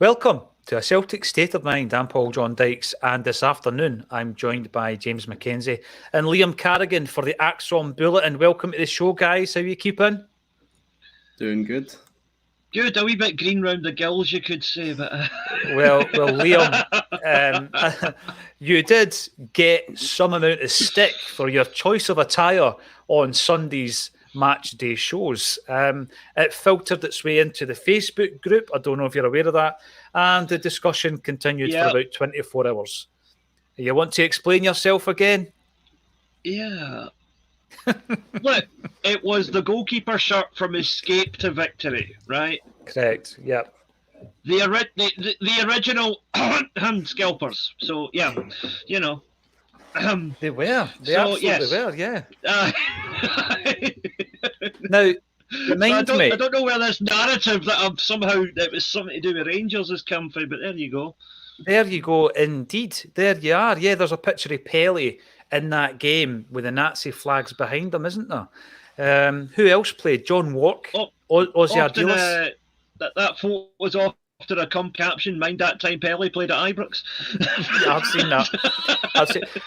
Welcome to A Celtic State of Mind. I'm Paul John Dykes, and this afternoon I'm joined by James Mackenzie and Liam Carrigan for the Acsom Bulletin. Welcome to the show, guys. How are you keeping? Doing good. Good, a wee bit green round the gills, you could say. But well, Liam, you did get some amount of stick for your choice of attire on Sunday's match day shows. It filtered its way into the Facebook group. I don't know if you're aware of that. And the discussion continued for about 24 hours. You want to explain yourself again? Yeah. Look, it was the goalkeeper shirt from Escape to Victory, right? Correct, yep. The original scalpers. So, yeah, you know. They were. They absolutely were, yeah. Now, remind me. I don't know where this narrative that I'm somehow it was something to do with Rangers has come from, but there you go. There you go, indeed. There you are. Yeah, there's a picture of Pelé in that game with the Nazi flags behind him, isn't there? Who else played? John Walk, Ozzy Ardiles. That photo was often a caption, mind that time Pelé played at Ibrox. Yeah, I've seen that.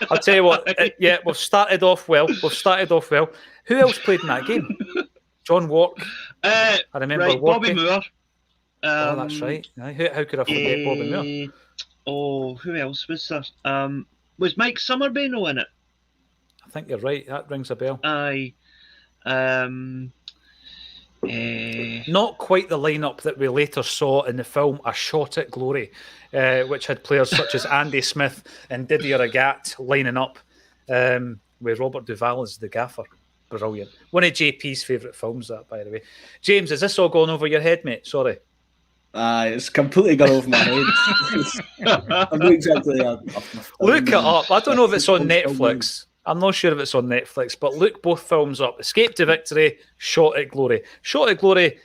I'll tell you what, we've started off well. Who else played in that game? John Walk. I remember right, Walking. Bobby Moore. Oh, that's right. How could I forget Bobby Moore? Oh, who else was there? Was Mike Summerby in it? I think you're right. That rings a bell. Aye. Not quite the lineup that we later saw in the film A Shot at Glory, which had players such as Andy Smith and Didier Agat lining up with Robert Duvall as the gaffer. Brilliant. One of JP's favourite films, that, by the way. James, is this all going over your head, mate? Sorry. It's completely gone over my head. I'm not exactly look it up. I don't know if it's on Netflix. I'm not sure if it's on Netflix, but look both films up. Escape to Victory, Shot at Glory. Shot at Glory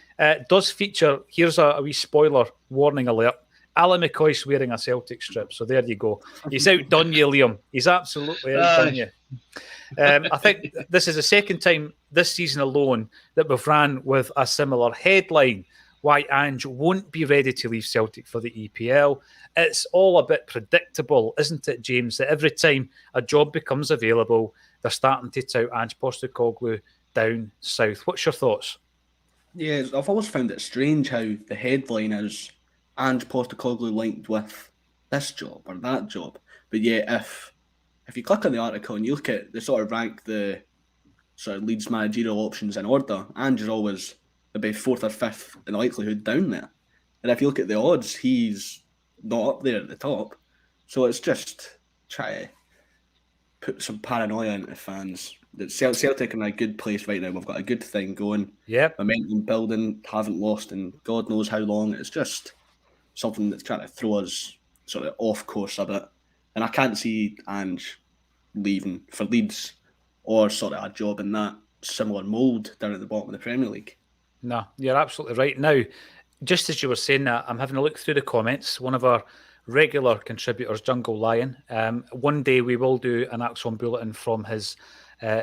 does feature, here's a wee spoiler, warning alert, Alan McCoy's wearing a Celtic strip. So there you go. He's outdone you, Liam. He's absolutely outdone you. I think this is the second time this season alone that we've ran with a similar headline. Why Ange won't be ready to leave Celtic for the EPL. It's all a bit predictable, isn't it, James, that every time a job becomes available, they're starting to tout Ange Postecoglou down south. What's your thoughts? Yeah, I've always found it strange how the headline is Ange Postecoglou linked with this job or that job. But yeah, if you click on the article and you look at the sort of rank the sort of Leeds managerial options in order, Ange is always maybe fourth or fifth in likelihood down there. And if you look at the odds, he's not up there at the top. So it's just try to put some paranoia into fans. That Celtic are in a good place right now. We've got a good thing going. Yeah. Momentum building, haven't lost in God knows how long. It's just something that's trying to throw us sort of off course a bit. And I can't see Ange leaving for Leeds or sort of a job in that similar mould down at the bottom of the Premier League. No, you're absolutely right. Now, just as you were saying that, I'm having a look through the comments. One of our regular contributors, Jungle Lion, one day we will do an Acsom Bulletin from his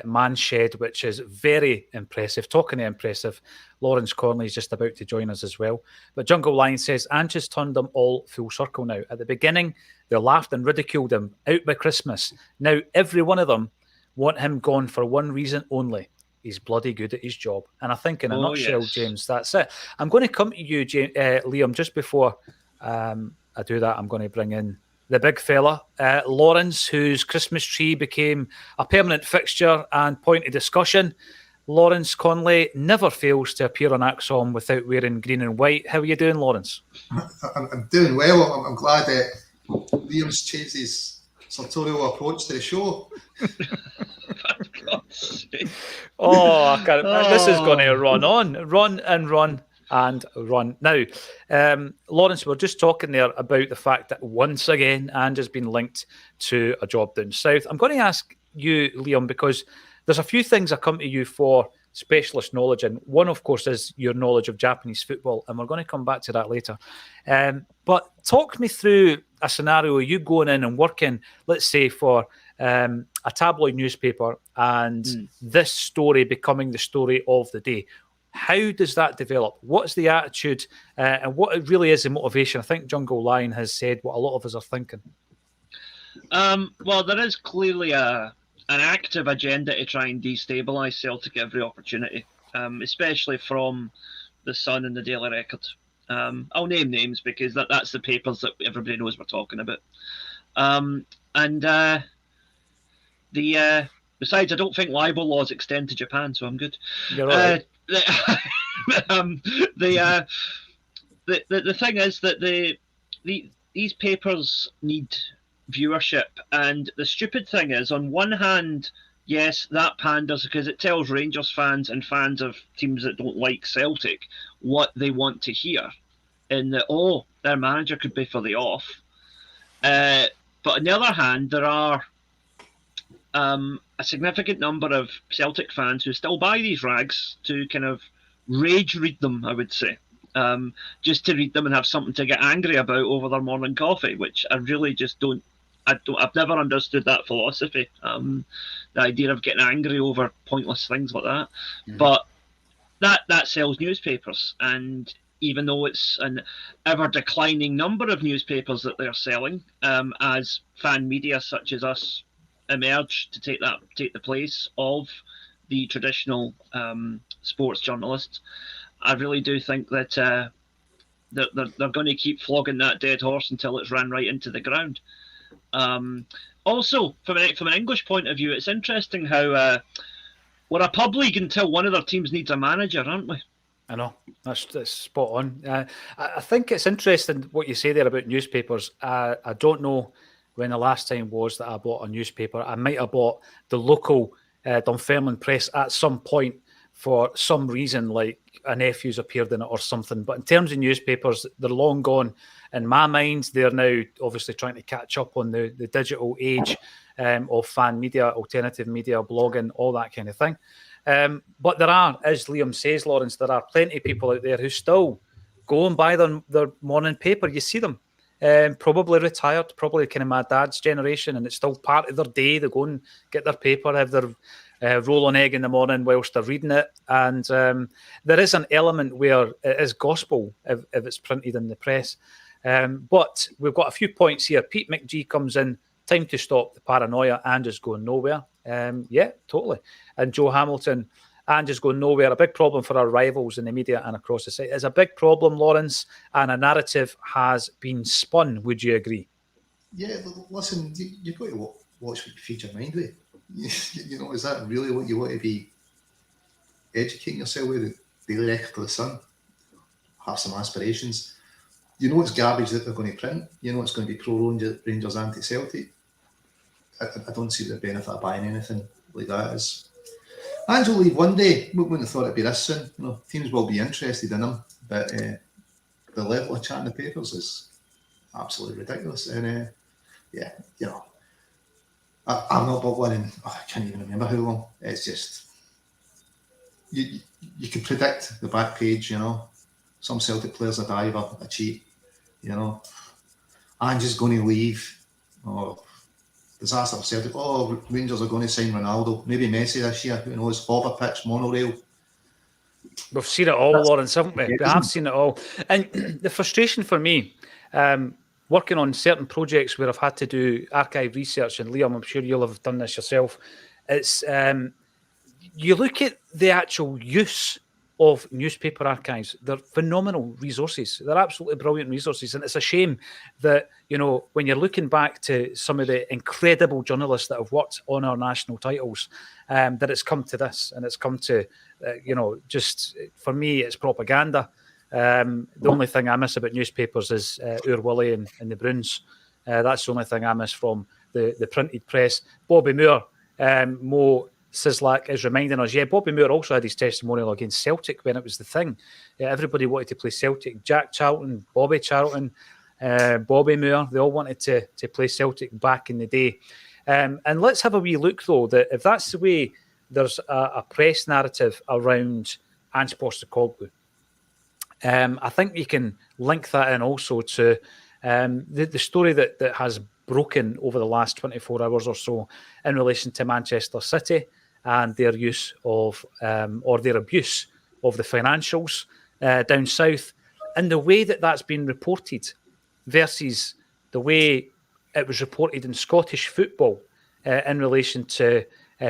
man shed, which is very impressive. Talking of impressive, Lawrence Conley is just about to join us as well. But Jungle Lion says, Ange has turned them all full circle now. At the beginning, they laughed and ridiculed him out by Christmas. Now, every one of them want him gone for one reason only. He's bloody good at his job. And I think in a nutshell, yes. James, that's it. I'm going to come to you, Liam, just before I do that. I'm going to bring in the big fella, Lawrence, whose Christmas tree became a permanent fixture and point of discussion. Lawrence Conley never fails to appear on Acsom without wearing green and white. How are you doing, Lawrence? I'm doing well. I'm glad that Liam's changed his sartorial approach to the show. I can't. This is going to run and run. Now, Lawrence, we're just talking there about the fact that once again, Ange has been linked to a job down south. I'm going to ask you, Liam, because there's a few things I come to you for specialist knowledge, and one, of course, is your knowledge of Japanese football, and we're going to come back to that later. But talk me through a scenario of you going in and working, let's say, for a tabloid newspaper, and this story becoming the story of the day. How does that develop? What's the attitude and what it really is the motivation? I think Jungle Lion has said what a lot of us are thinking. Well, there is clearly an active agenda to try and destabilise Celtic every opportunity, especially from the Sun and the Daily Record. I'll name names because that's the papers that everybody knows we're talking about. Besides, I don't think libel laws extend to Japan, so I'm good. You're all right. The thing is that these papers need viewership, and the stupid thing is, on one hand, yes, that panders because it tells Rangers fans and fans of teams that don't like Celtic what they want to hear, in that, oh, their manager could be for the off. But on the other hand, there are a significant number of Celtic fans who still buy these rags to kind of rage read them, I would say. Just to read them and have something to get angry about over their morning coffee, which I really just don't. I've never understood that philosophy. The idea of getting angry over pointless things like that. Mm-hmm. But that sells newspapers, and even though it's an ever declining number of newspapers that they're selling, as fan media such as us emerge to take the place of the traditional sports journalists, I really do think that they're going to keep flogging that dead horse until it's ran right into the ground. Also, from an English point of view, it's interesting how we're a pub league until one of their teams needs a manager, aren't we? I know, that's spot on. I think it's interesting what you say there about newspapers. I don't know when the last time was that I bought a newspaper. I might have bought the local Dunfermline Press at some point for some reason, like a nephew's appeared in it or something. But in terms of newspapers, they're long gone. In my mind, they're now obviously trying to catch up on the digital age of fan media, alternative media, blogging, all that kind of thing. But there are, as Liam says, Lawrence, there are plenty of people out there who still go and buy their morning paper. You see them. Probably retired, probably kind of my dad's generation, and it's still part of their day. They go and get their paper, have their roll on egg in the morning whilst they're reading it. And there is an element where it is gospel if it's printed in the press. But we've got a few points here. Pete McGee comes in, time to stop the paranoia. Ange is going nowhere. Yeah, totally. And Joe Hamilton, Ange is going nowhere. A big problem for our rivals in the media and across the site. It's a big problem, Lawrence, and a narrative has been spun. Would you agree? Yeah, listen, you've got to watch what you feed your mind with. You know, is that really what you want to be educating yourself with? The Daily Record of the Sun? Have some aspirations. You know it's garbage that they're going to print. You know it's going to be pro-Rangers, anti-Celtic. I don't see the benefit of buying anything like that. Ange will leave one day. We wouldn't have thought it'd be this soon. You know, teams will be interested in him, but the level of chat in the papers is absolutely ridiculous. And yeah, you know, I've not bought one in I can't even remember how long. It's just you can predict the back page. You know, some Celtic players a diver, a cheat. You know, Ange is going to leave. Oh, disaster for Celtic. Oh, Rangers are going to sign Ronaldo. Maybe Messi this year. Who knows? Hover pitch, monorail. We've seen it all, Lawrence, haven't we? We have seen it all. And the frustration for me, working on certain projects where I've had to do archive research, and Liam, I'm sure you'll have done this yourself, it's you look at the actual use of newspaper archives. They're phenomenal resources. They're absolutely brilliant resources. And it's a shame that, you know, when you're looking back to some of the incredible journalists that have worked on our national titles, that it's come to this, and it's come to, you know, just for me, it's propaganda. The only thing I miss about newspapers is Ur Willie and the Bruins. That's the only thing I miss from the printed press. Bobby Moore, Mo Sislak is reminding us, yeah, Bobby Moore also had his testimonial against Celtic when it was the thing. Everybody wanted to play Celtic. Jack Charlton, Bobby Charlton, Bobby Moore, they all wanted to play Celtic back in the day. And let's have a wee look, though, that if that's the way there's a press narrative around Ange Postecoglou, I think you can link that in also to the story that has broken over the last 24 hours or so in relation to Manchester City and their use of, or their abuse of the financials down south, and the way that that's been reported versus the way it was reported in Scottish football in relation to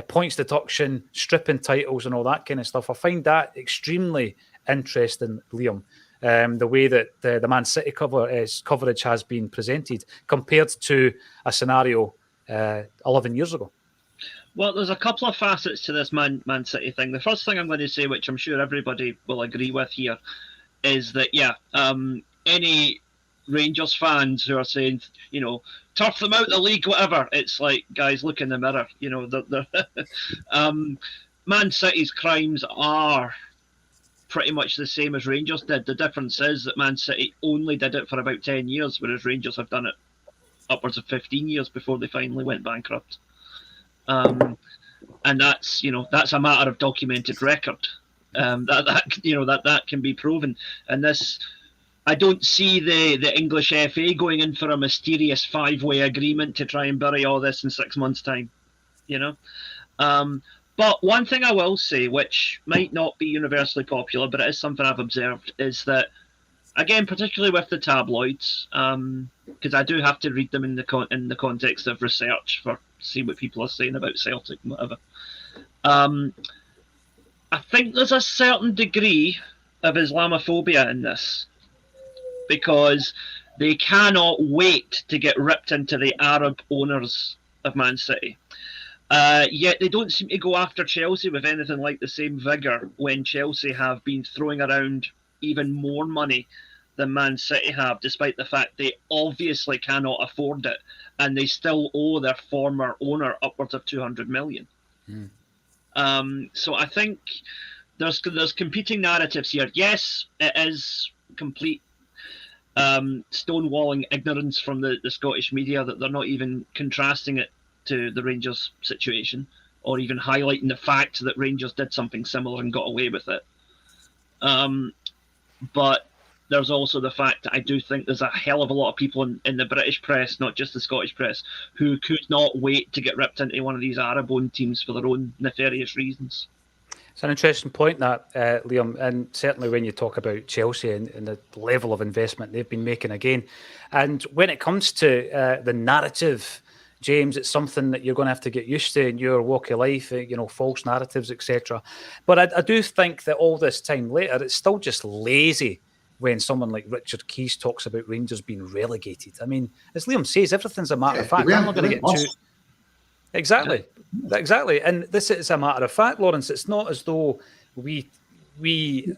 points deduction, stripping titles and all that kind of stuff. I find that extremely interesting, Liam, the way that the Man City coverage has been presented compared to a scenario 11 years ago. Well, there's a couple of facets to this Man City thing. The first thing I'm going to say, which I'm sure everybody will agree with here, is that, any Rangers fans who are saying, turf them out the league, whatever, it's like, guys, look in the mirror. Man City's crimes are pretty much the same as Rangers did. The difference is that Man City only did it for about 10 years, whereas Rangers have done it upwards of 15 years before they finally went bankrupt. And that's a matter of documented record. That can be proven. And this, I don't see the English FA going in for a mysterious 5-way agreement to try and bury all this in 6 months' time. But one thing I will say, which might not be universally popular, but it is something I've observed, is that, again, particularly with the tabloids, because I do have to read them in the context of research for see what people are saying about Celtic and whatever. I think there's a certain degree of Islamophobia in this, because they cannot wait to get ripped into the Arab owners of Man City. Yet they don't seem to go after Chelsea with anything like the same vigour when Chelsea have been throwing around even more money than Man City have, despite the fact they obviously cannot afford it, and they still owe their former owner upwards of 200 million. So I think there's competing narratives here. Yes, it is complete stonewalling ignorance from the Scottish media that they're not even contrasting it to the Rangers situation, or even highlighting the fact that Rangers did something similar and got away with it. But there's also the fact that I do think there's a hell of a lot of people in the British press, not just the Scottish press, who could not wait to get ripped into one of these Arab-owned teams for their own nefarious reasons. It's an interesting point, that, Liam, and certainly when you talk about Chelsea and the level of investment they've been making again. And when it comes to the narrative, James, it's something that you're going to have to get used to in your walk of life, false narratives, etc. But I do think that all this time later, it's still just lazy when someone like Richard Keys talks about Rangers being relegated. I mean, as Liam says, everything's a matter of fact. I'm not going to get too... Exactly. And this is a matter of fact, Lawrence. It's not as though we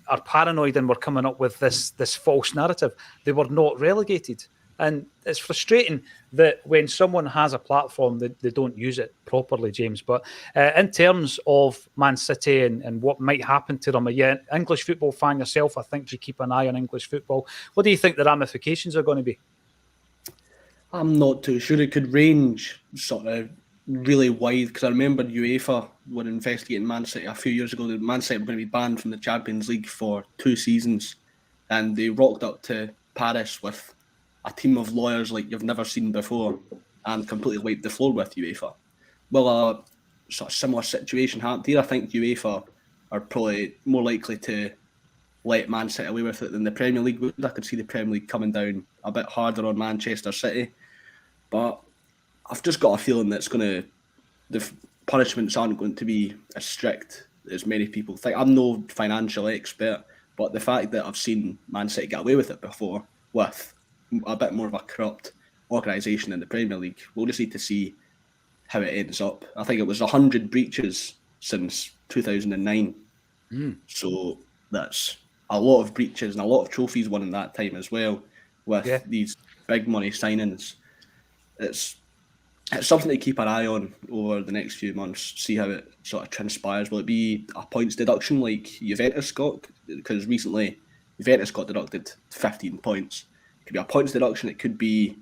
are paranoid and we're coming up with this false narrative. They were not relegated. And it's frustrating that when someone has a platform, they don't use it properly, James. But in terms of Man City and what might happen to them, English football fan yourself, I think you keep an eye on English football. What do you think the ramifications are going to be? I'm not too sure. It could range sort of really wide, because I remember UEFA were investigating Man City a few years ago. That Man City were going to be banned from the Champions League for 2 seasons, and they rocked up to Paris with a team of lawyers like you've never seen before and completely wiped the floor with UEFA. Well, a sort of similar situation happened here. I think UEFA are probably more likely to let Man City away with it than the Premier League would. I could see the Premier League coming down a bit harder on Manchester City. But I've just got a feeling that the punishments aren't going to be as strict as many people think. I'm no financial expert, but the fact that I've seen Man City get away with it before with a bit more of a corrupt organisation in the Premier League, we'll just need to see how it ends up. I think it was 100 breaches since 2009. So that's a lot of breaches and a lot of trophies won in that time as well, with these big money signings. It's something to keep an eye on over the next few months, see how it sort of transpires. Will it be a points deduction like Juventus got? Because recently Juventus got deducted 15 points. It could be a points deduction, it could be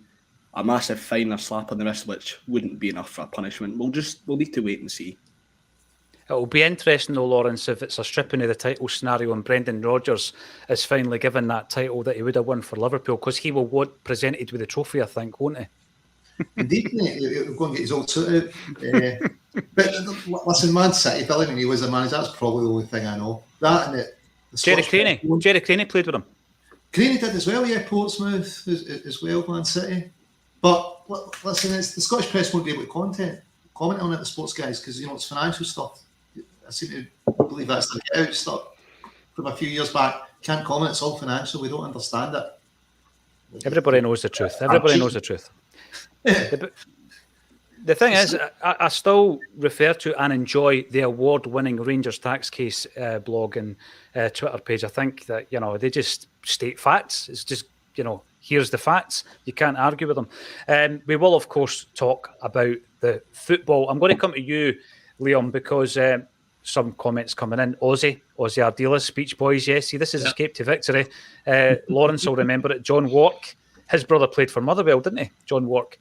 a massive fine or slap on the wrist, which wouldn't be enough for a punishment. We'll need to wait and see. It'll be interesting though, Lawrence, if it's a stripping of the title scenario and Brendan Rodgers is finally given that title that he would have won for Liverpool, because he will want presented with a trophy, I think, won't he? Indeed, he'll go and get his old suit out. But listen, Man City, Billy, when he was a manager, that's probably the only thing I know. That and Jerry Scottish Craney. Jerry Craney played with him. Craney did as well, yeah. Portsmouth as well, Man City. But listen, the Scottish press won't be able to comment on it, the sports guys, because it's financial stuff. I seem to believe that's the get out stuff from a few years back. Can't comment. It's all financial. We don't understand it. Everybody knows the truth. Everybody knows the truth. The thing is, I still refer to and enjoy the award-winning Rangers Tax Case blog and Twitter page. I think that, they just state facts. It's just, here's the facts. You can't argue with them. We will, of course, talk about the football. I'm going to come to you, Liam, because some comments coming in. Ozzy Ardila, Speech Boys, yes. See, this is Escape to Victory. Lawrence will remember it. John Wark, his brother played for Motherwell, didn't he? John Wark.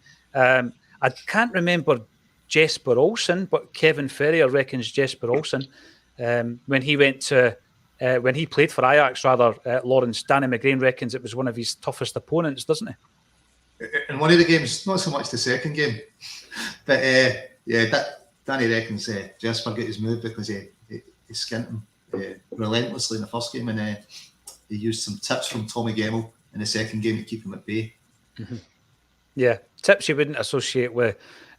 I can't remember Jesper Olsen, but Kevin Ferrier reckons Jesper Olsen when he played for Ajax, Lawrence, Danny McGrain reckons it was one of his toughest opponents, doesn't he? In one of the games, not so much the second game, but Danny reckons Jesper got his move because he skinned him relentlessly in the first game, and he used some tips from Tommy Gemmell in the second game to keep him at bay. Mm-hmm. Yeah, tips you wouldn't associate with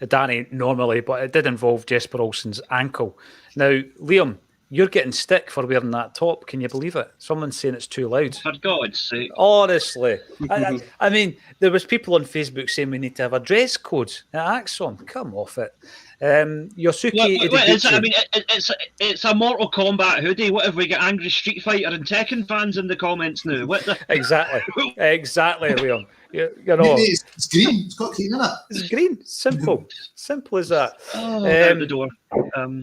Danny normally, but it did involve Jesper Olsen's ankle. Now, Liam, you're getting stick for wearing that top. Can you believe it? Someone's saying it's too loud. For God's sake. Honestly. I mean, there was people on Facebook saying we need to have a dress code at Acsom. Come off it. Yosuke Ideguchi. It's a Mortal Kombat hoodie. What if we get angry Street Fighter and Tekken fans in the comments now? What the... Exactly, Liam. It's green. It's got green in it. It's green. Simple as that. Out the door.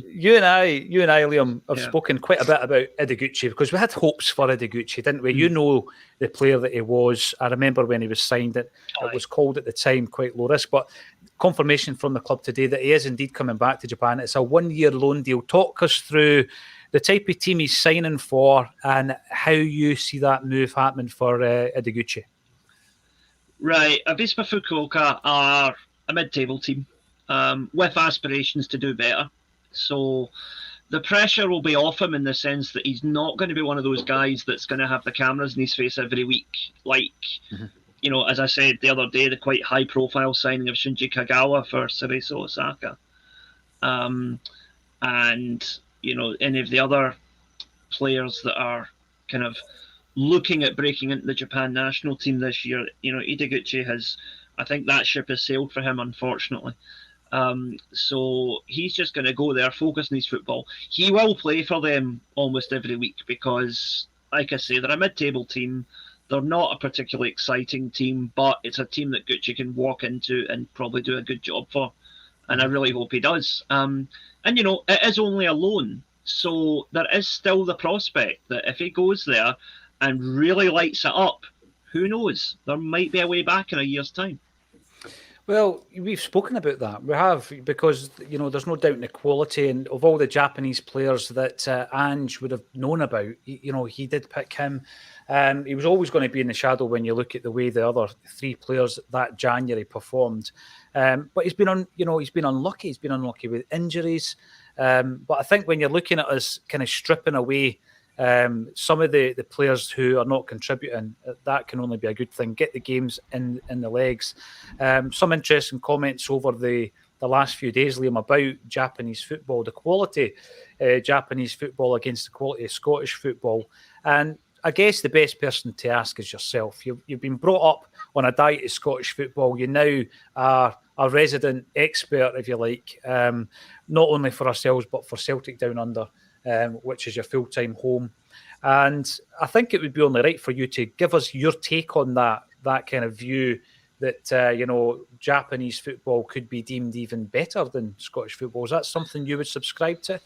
You and I, Liam, have spoken quite a bit about Ideguchi because we had hopes for Ideguchi, didn't we? You know the player that he was. I remember when he was signed, it was called at the time quite low risk, but confirmation from the club today that he is indeed coming back to Japan. It's a 1-year loan deal. Talk us through the type of team he's signing for and how you see that move happening for Ideguchi. Right, Avispa Fukuoka are a mid-table team with aspirations to do better. So the pressure will be off him in the sense that he's not going to be one of those guys that's going to have the cameras in his face every week. Like, as I said the other day, the quite high-profile signing of Shunji Kagawa for Cerezo Osaka. And, any of the other players that are kind of looking at breaking into the Japan national team this year, Ideguchi has, I think that ship has sailed for him, unfortunately. So he's just going to go there, focus on his football. He will play for them almost every week because, like I say, they're a mid-table team. They're not a particularly exciting team, but it's a team that Gucci can walk into and probably do a good job for. And I really hope he does. It is only a loan. So there is still the prospect that if he goes there and really lights it up, who knows? There might be a way back in a year's time. Well, we've spoken about that. We have, because, there's no doubt in the quality and of all the Japanese players that Ange would have known about. He did pick him. He was always going to be in the shadow when you look at the way the other three players that January performed. But he's been unlucky. He's been unlucky with injuries. But I think when you're looking at us kind of stripping away some of the players who are not contributing, that can only be a good thing. Get the games in the legs. Some interesting comments over the last few days, Liam, about Japanese football, the quality Japanese football against the quality of Scottish football. And I guess the best person to ask is yourself. You've been brought up on a diet of Scottish football. You now are a resident expert, if you like, not only for ourselves, but for Celtic Down Under, which is your full-time home. And I think it would be only right for you to give us your take on that kind of view that, Japanese football could be deemed even better than Scottish football. Is that something you would subscribe to?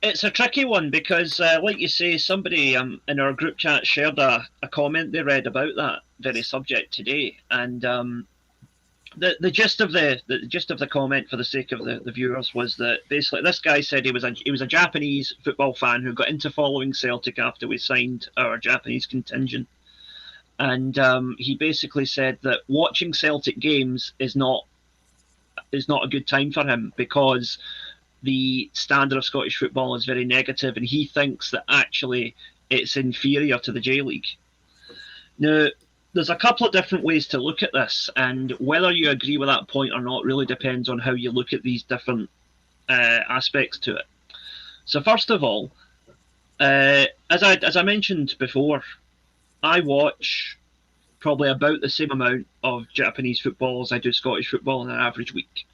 It's a tricky one because, like you say, somebody in our group chat shared a comment they read about that very subject today. And the gist of the comment, for the sake of the viewers, was that basically this guy said he was a Japanese football fan who got into following Celtic after we signed our Japanese contingent, and he basically said that watching Celtic games is not a good time for him because the standard of Scottish football is very negative, and he thinks that actually it's inferior to the J League. Now, there's a couple of different ways to look at this, and whether you agree with that point or not really depends on how you look at these different aspects to it. So first of all, as I mentioned before, I watch probably about the same amount of Japanese football as I do Scottish football in an average week.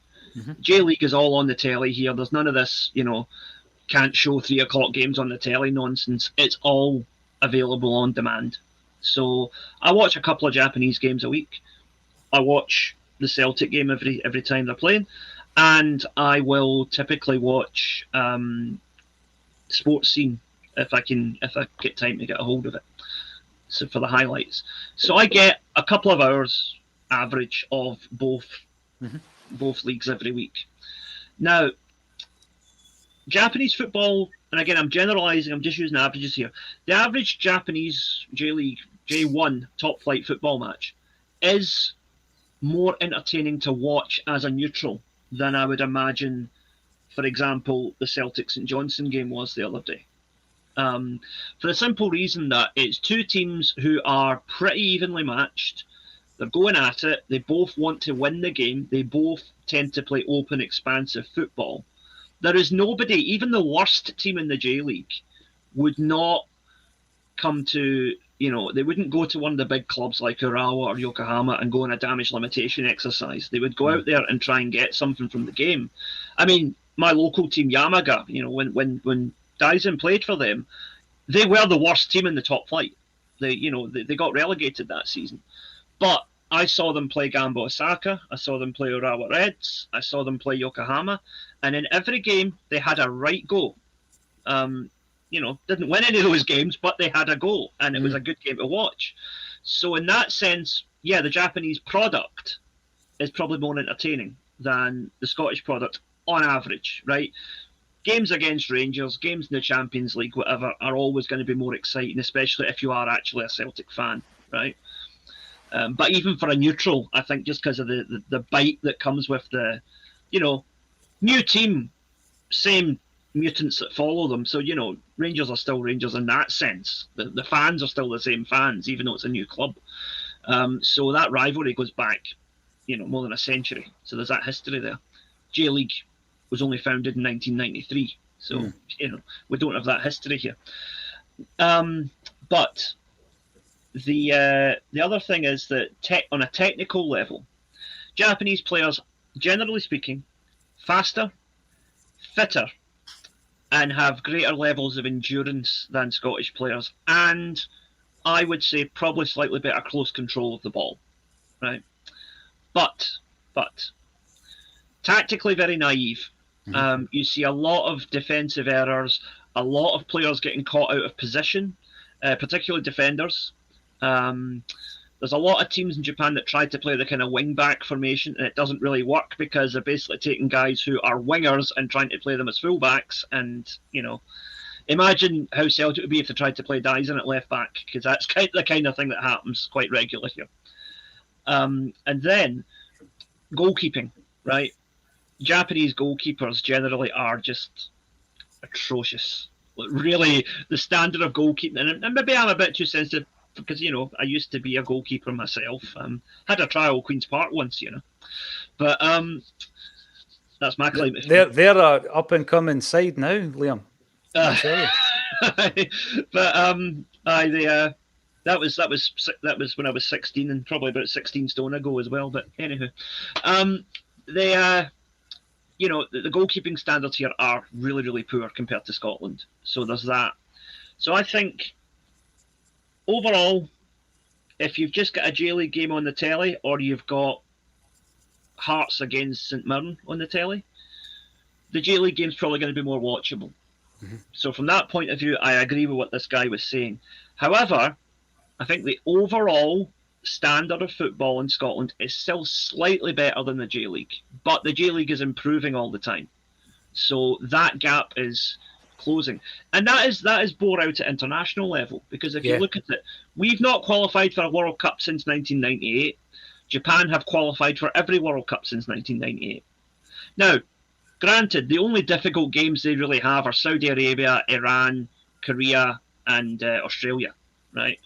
J League is all on the telly here. There's none of this, can't show 3 o'clock games on the telly nonsense. It's all available on demand. So I watch a couple of Japanese games a week. I watch the Celtic game every time they're playing, and I will typically watch Sports Scene if I get time to get a hold of it. So for the highlights, so I get a couple of hours average of both leagues every week. Now, Japanese football, and again I'm generalising, I'm just using averages here. The average Japanese J League J1 top flight football match is more entertaining to watch as a neutral than I would imagine, for example, the Celtic St Johnstone game was the other day. For the simple reason that it's two teams who are pretty evenly matched. They're going at it. They both want to win the game. They both tend to play open, expansive football. There is nobody, even the worst team in the J League, would not come to, they wouldn't go to one of the big clubs like Urawa or Yokohama and go on a damage limitation exercise. They would go out there and try and get something from the game. I mean, my local team, Yamaga, when Daisen played for them, they were the worst team in the top flight. They got relegated that season. But I saw them play Gamba Osaka. I saw them play Urawa Reds. I saw them play Yokohama. And in every game, they had a right go. Didn't win any of those games, but they had a goal. And it was a good game to watch. So in that sense, yeah, the Japanese product is probably more entertaining than the Scottish product on average, right? Games against Rangers, games in the Champions League, whatever, are always going to be more exciting, especially if you are actually a Celtic fan, right? But even for a neutral, I think just because of the bite that comes with the, new team, same mutants that follow them. So, Rangers are still Rangers in that sense. The fans are still the same fans, even though it's a new club. So that rivalry goes back, more than a century. So there's that history there. J League was only founded in 1993. So, we don't have that history here. But the other thing is that on a technical level, Japanese players, generally speaking, faster, fitter, and have greater levels of endurance than Scottish players, and I would say probably slightly better close control of the ball, right? But tactically very naive. You see a lot of defensive errors, a lot of players getting caught out of position, particularly defenders. There's a lot of teams in Japan that try to play the kind of wing-back formation, and it doesn't really work because they're basically taking guys who are wingers and trying to play them as full-backs. And, imagine how Celtic would be if they tried to play Daisen at left-back, because that's the kind of thing that happens quite regularly here. And then, goalkeeping, right? Japanese goalkeepers generally are just atrocious. Really, the standard of goalkeeping, and maybe I'm a bit too sensitive, because I used to be a goalkeeper myself. Had a trial at Queen's Park once, but that's my claim. They're a up and coming side now, Liam. I tell you. But that was when I was 16, and probably about 16 stone ago as well. But anywho, the goalkeeping standards here are really, really poor compared to Scotland. So there's that. So I think, overall, if you've just got a J League game on the telly, or you've got Hearts against St Mirren on the telly, the J League game's probably going to be more watchable. So from that point of view, I agree with what this guy was saying. However, I think the overall standard of football in Scotland is still slightly better than the J League, but the J League is improving all the time. So that gap is closing, and that is bore out at international level, because if you look at it, we've not qualified for a World Cup since 1998. Japan have qualified for every World Cup since 1998. Now, Granted, the only difficult games they really have are Saudi Arabia, Iran, Korea, and Australia, right?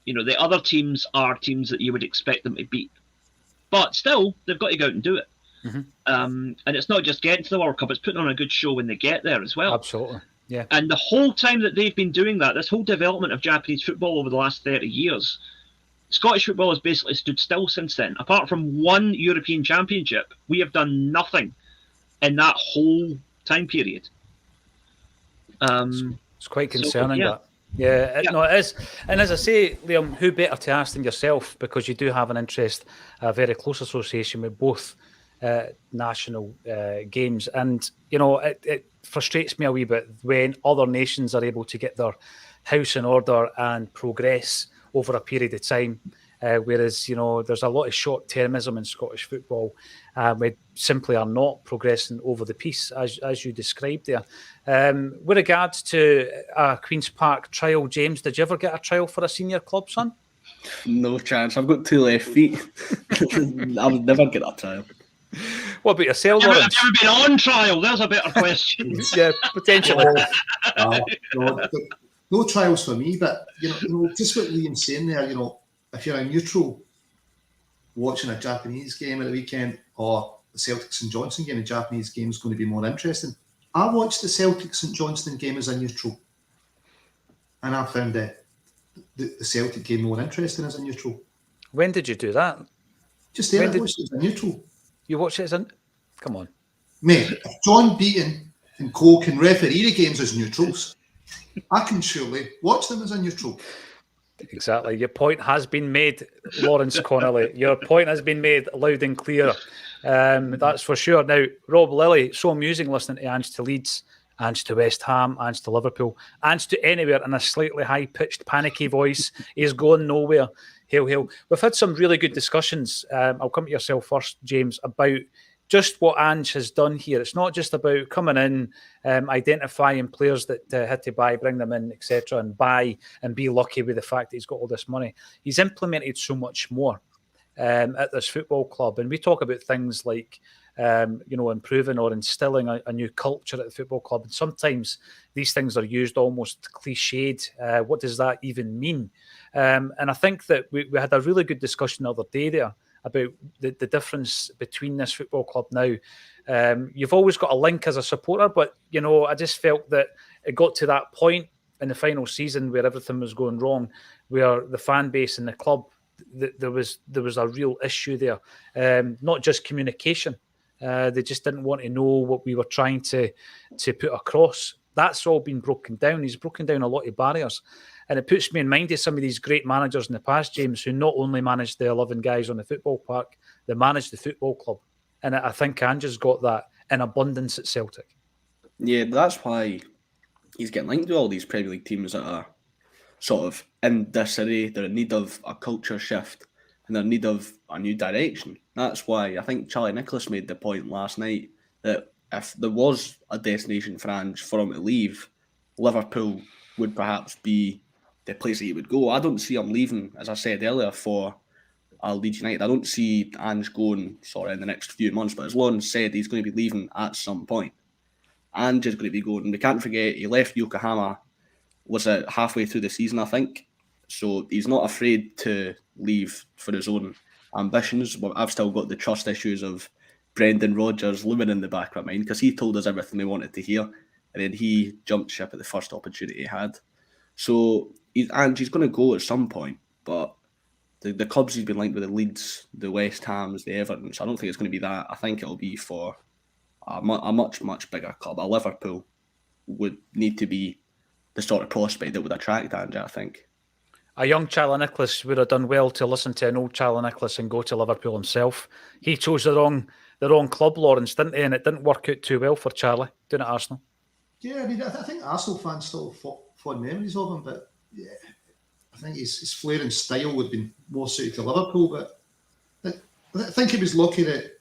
The other teams are teams that you would expect them to beat. But still, they've got to go out and do it. Mm-hmm. And it's not just getting to the World Cup, it's putting on a good show when they get there as well. Absolutely, yeah. And the whole time that they've been doing that, this whole development of Japanese football over the last 30 years, Scottish football has basically stood still since then. Apart from one European Championship, we have done nothing in that whole time period. It's quite concerning, yeah. that. Yeah, no, it is. And as I say, Liam, who better to ask than yourself, because you do have an interest, a very close association with both national games. And, it frustrates me a wee bit when other nations are able to get their house in order and progress over a period of time. Whereas, there's a lot of short-termism in Scottish football. We simply are not progressing over the piece, as you described there. With regards to Queen's Park trial, James, did you ever get a trial for a senior club, son? No chance. I've got 2 left feet. I would never get a trial. What about yourself, Have Lawrence? you ever been on trial? There's a better question. Yeah, potentially. No trials for me, but just what Liam's saying there. If you're a neutral watching a Japanese game at the weekend, or the Celtic St Johnstone game, a Japanese game is going to be more interesting. I watched the Celtic St Johnstone game as a neutral, and I found the Celtic game more interesting as a neutral. When did you do that? Just there, I watched it as a neutral. You watched it as a... Come on. Mate, if John Beaton and Cole can referee the games as neutrals, I can surely watch them as a neutral. Exactly. Your point has been made, Lawrence Connolly. Your point has been made loud and clear. That's for sure. Now, Rob Lilly, so amusing listening to Ange to Leeds, Ange to West Ham, Ange to Liverpool, Ange to anywhere in a slightly high-pitched, panicky voice. He's going nowhere. Hail, hail. We've had some really good discussions. I'll come to yourself first, James, about just what Ange has done here. It's not just about coming in, identifying players that had to buy, bring them in, etc., and buy and be lucky with the fact that he's got all this money. He's implemented so much more at this football club. And we talk about things like, improving or instilling a new culture at the football club. And sometimes these things are used almost cliched. What does that even mean? And I think that we had a really good discussion the other day there about the difference between this football club now. You've always got a link as a supporter, but, I just felt that it got to that point in the final season where everything was going wrong, where the fan base and the club, there was a real issue there. Not just communication. They just didn't want to know what we were trying to put across. That's all been broken down. He's broken down a lot of barriers. And it puts me in mind of some of these great managers in the past, James, who not only managed the 11 guys on the football park, they managed the football club. And I think Ange's got that in abundance at Celtic. Yeah, that's why he's getting linked to all these Premier League teams that are sort of in disarray. They're in need of a culture shift and they're in need of a new direction. That's why I think Charlie Nicholas made the point last night that if there was a destination for Ange for him to leave, Liverpool would perhaps be the place that he would go. I don't see him leaving, as I said earlier, for Leeds United. I don't see Ange going in the next few months, but as Lawrence said, he's going to be leaving at some point. Ange is going to be going. We can't forget he left Yokohama, was it halfway through the season, I think. So he's not afraid to leave for his own ambitions. But I've still got the trust issues of Brendan Rodgers looming in the back of my mind because he told us everything we wanted to hear, and then he jumped ship at the first opportunity he had. So he's going to go at some point, but the clubs he's been linked with, the Leeds, the West Hams, the Evertons, I don't think it's going to be that. I think it'll be for a much, much bigger club. A Liverpool would need to be the sort of prospect that would attract Ange, I think. A young Charlie Nicholas would have done well to listen to an old Charlie Nicholas and go to Liverpool himself. He chose the wrong club, Lawrence, didn't he? And it didn't work out too well for Charlie doing at Arsenal. Yeah, I mean, I think Arsenal fans still have fond memories of him, but yeah, I think his flair and style would have been more suited to Liverpool. But I think he was lucky that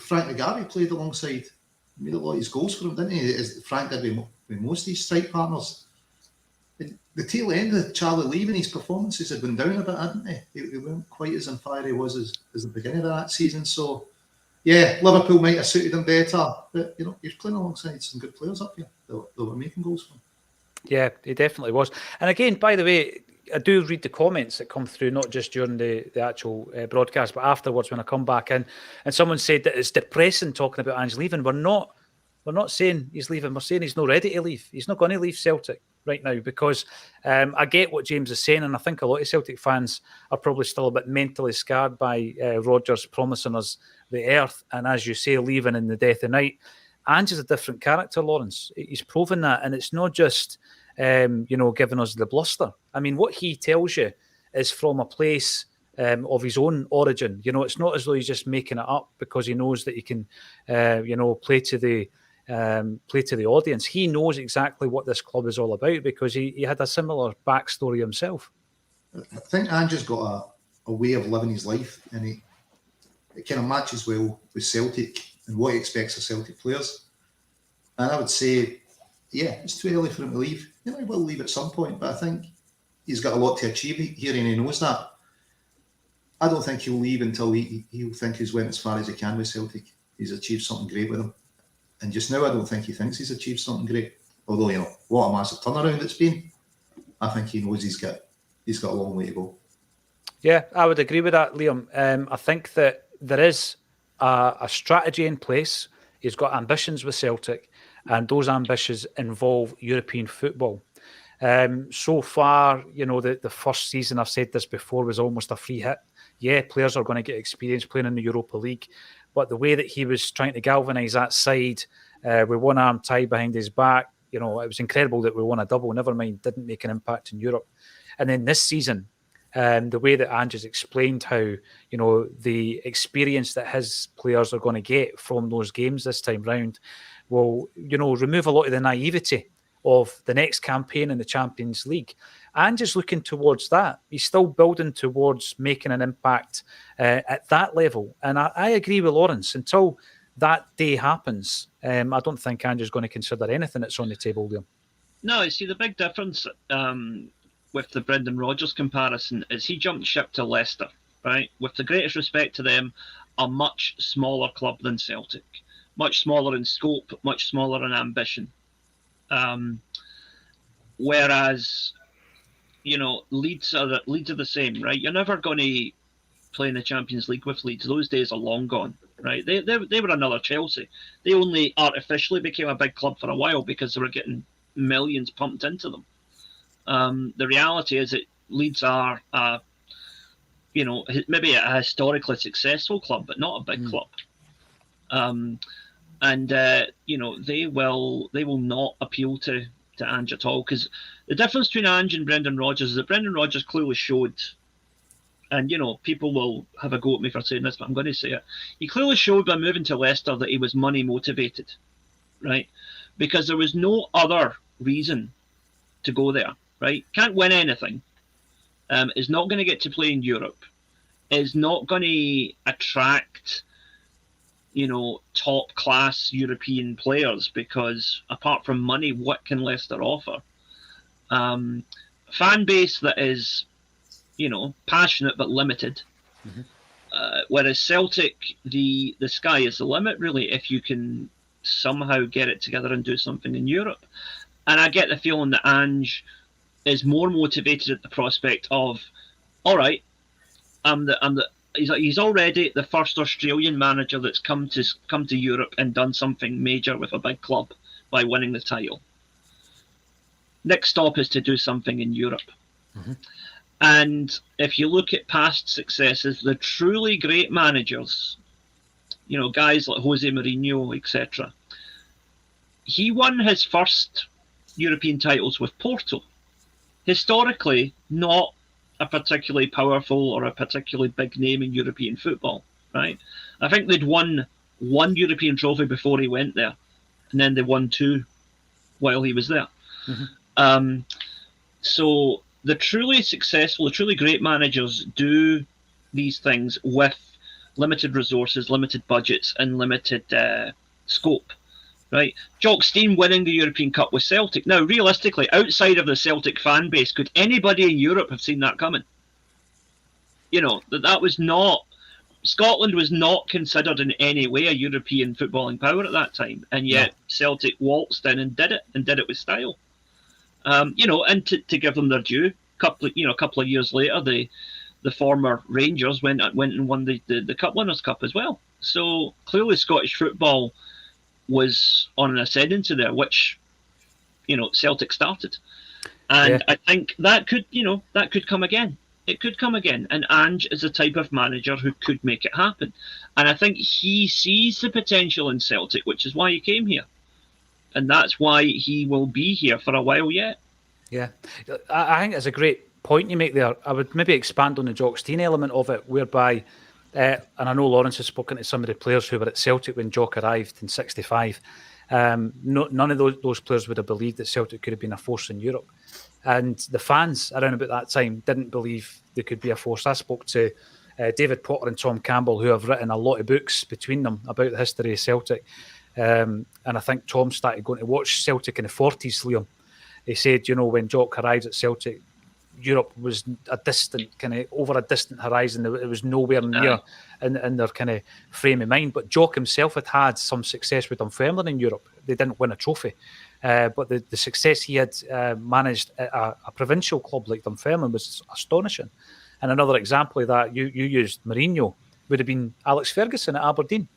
Frank McGarvey played alongside. He made a lot of his goals for him, didn't he? As Frank did with most of his strike partners. And the tail end of Charlie leaving, his performances had gone down a bit, hadn't they? They weren't quite as on fire he was as the beginning of that season. So Yeah, Liverpool might have suited him better, but he's playing alongside some good players up here that were making goals for him. Yeah, he definitely was. And again, by the way, I do read the comments that come through, not just during the actual broadcast, but afterwards when I come back in. And someone said that it's depressing talking about Ange leaving. We're not saying he's leaving. We're saying he's not ready to leave. He's not going to leave Celtic right now because I get what James is saying, and I think a lot of Celtic fans are probably still a bit mentally scarred by Rodgers promising us the earth, and as you say, leaving in the death of night. Ange is a different character, Lawrence. He's proven that, and it's not just giving us the bluster. I mean, what he tells you is from a place of his own origin. It's not as though he's just making it up because he knows that he can, play to the audience. He knows exactly what this club is all about because he had a similar backstory himself. I think Ange has got a way of living his life, and it kind of matches well with Celtic and what he expects of Celtic players. And I would say, yeah, it's too early for him to leave. He will leave at some point, but I think he's got a lot to achieve here and he knows that. I don't think he'll leave until he'll think he's went as far as he can with Celtic. He's achieved something great with them. And just now, I don't think he thinks he's achieved something great. Although, what a massive turnaround it's been. I think he knows he's got a long way to go. Yeah, I would agree with that, Liam. I think that there is a strategy in place. He's got ambitions with Celtic, and those ambitions involve European football. So far, the first season, I've said this before, was almost a free hit. Yeah, players are going to get experience playing in the Europa League, but the way that he was trying to galvanise that side with one arm tied behind his back, it was incredible that we won a double. Never mind, didn't make an impact in Europe. And then this season, the way that Ange has explained how, the experience that his players are going to get from those games this time round will, remove a lot of the naivety of the next campaign in the Champions League. Ange is looking towards that. He's still building towards making an impact at that level. And I agree with Lawrence. Until that day happens, I don't think Ange is going to consider anything that's on the table, Liam. No, see, the big difference with the Brendan Rodgers comparison is he jumped ship to Leicester, right? With the greatest respect to them, a much smaller club than Celtic. Much smaller in scope, much smaller in ambition. Whereas, Leeds are the same, right? You're never going to play in the Champions League with Leeds. Those days are long gone, right? They were another Chelsea. They only artificially became a big club for a while because they were getting millions pumped into them. The reality is that Leeds are, maybe a historically successful club, but not a big club. They will not appeal to Ange at all, because the difference between Ange and Brendan Rodgers is that Brendan Rodgers clearly showed, and people will have a go at me for saying this, but I'm going to say it. He clearly showed by moving to Leicester that he was money motivated, right? Because there was no other reason to go there, right? Can't win anything. Is not going to get to play in Europe. Is not going to attract top class European players, because apart from money, what can Leicester offer? Fan base that is, passionate but limited. Whereas Celtic, the sky is the limit, really, if you can somehow get it together and do something in Europe. And I get the feeling that Ange is more motivated at the prospect of, all right, he's already the first Australian manager that's come to Europe and done something major with a big club by winning the title. Next stop is to do something in Europe. And if you look at past successes, the truly great managers, guys like Jose Mourinho, etc., he won his first European titles with Porto. Historically, not a particularly powerful or a particularly big name in European football, right? I think they'd won one European trophy before he went there, and then they won two while he was there. So the truly successful, the truly great managers do these things with limited resources, limited budgets, and limited scope, right? Jock Stein winning the European Cup with Celtic. Now, realistically, outside of the Celtic fan base, could anybody in Europe have seen that coming? That was not Scotland was not considered in any way a European footballing power at that time, and yet Celtic waltzed in and did it with style. And to give them their due, a couple of years later, the former Rangers went and won the Cup Winners' Cup as well. So clearly, Scottish football was on an ascendancy there, which Celtic started, and I think that could come again. It could come again, and Ange is the type of manager who could make it happen. And I think he sees the potential in Celtic, which is why he came here. And that's why he will be here for a while yet. Yeah, I think it's a great point you make there. I would maybe expand on the Jock Stein element of it, whereby, and I know Lawrence has spoken to some of the players who were at Celtic when Jock arrived in '65. None of those players would have believed that Celtic could have been a force in Europe. And the fans around about that time didn't believe they could be a force. I spoke to David Potter and Tom Campbell, who have written a lot of books between them about the history of Celtic. And I think Tom started going to watch Celtic in the 40s, Liam. He said, when Jock arrived at Celtic, Europe was over a distant horizon. It was nowhere near in their kind of frame of mind. But Jock himself had some success with Dunfermline in Europe. They didn't win a trophy. But the success he had managed at a provincial club like Dunfermline was astonishing. And another example of that, you used Mourinho, would have been Alex Ferguson at Aberdeen.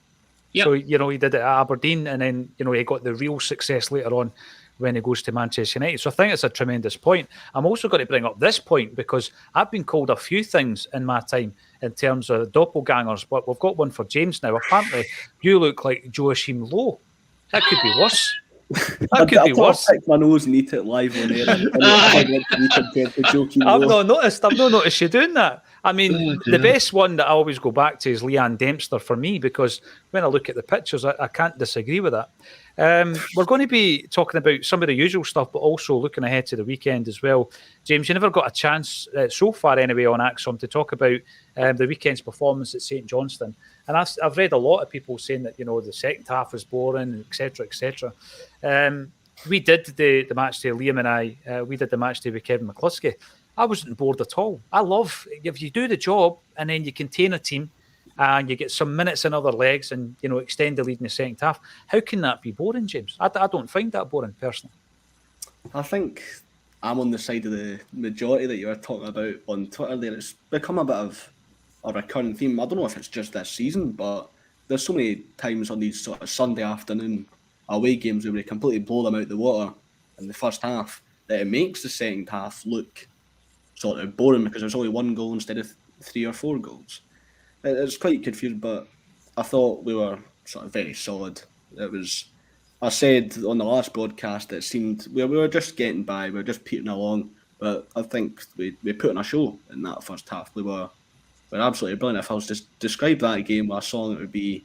Yep. So, he did it at Aberdeen, and then, he got the real success later on when he goes to Manchester United. So I think it's a tremendous point. I'm also going to bring up this point because I've been called a few things in my time in terms of doppelgangers, but we've got one for James now. Apparently, you look like Joachim Low. That could be worse. That could be worse. I'll pick my nose and eat it live on air. I've not noticed you doing that. I mean, the best one that I always go back to is Leanne Dempster for me, because when I look at the pictures, I can't disagree with that. We're going to be talking about some of the usual stuff, but also looking ahead to the weekend as well. James, you never got a chance so far anyway on Acsom to talk about the weekend's performance at St Johnstone. And I've read a lot of people saying that, the second half was boring, etc., etc. We did the match day, Liam and I, we did the match day with Kevin McCluskey. I wasn't bored at all. I love, if you do the job and then you contain a team and you get some minutes in other legs and, extend the lead in the second half, how can that be boring, James? I don't find that boring, personally. I think I'm on the side of the majority that you were talking about on Twitter there. It's become a bit of a recurring theme. I don't know if it's just this season, but there's so many times on these sort of Sunday afternoon away games where we completely blow them out the water in the first half that it makes the second half look sort of boring because there's only one goal instead of 3 or 4 goals. It's quite confusing, but I thought we were sort of very solid. I said on the last broadcast that it seemed we were just getting by, we were just petering along, but I think we put on a show in that first half. We were absolutely brilliant. If I was to describe that game with a song, it would be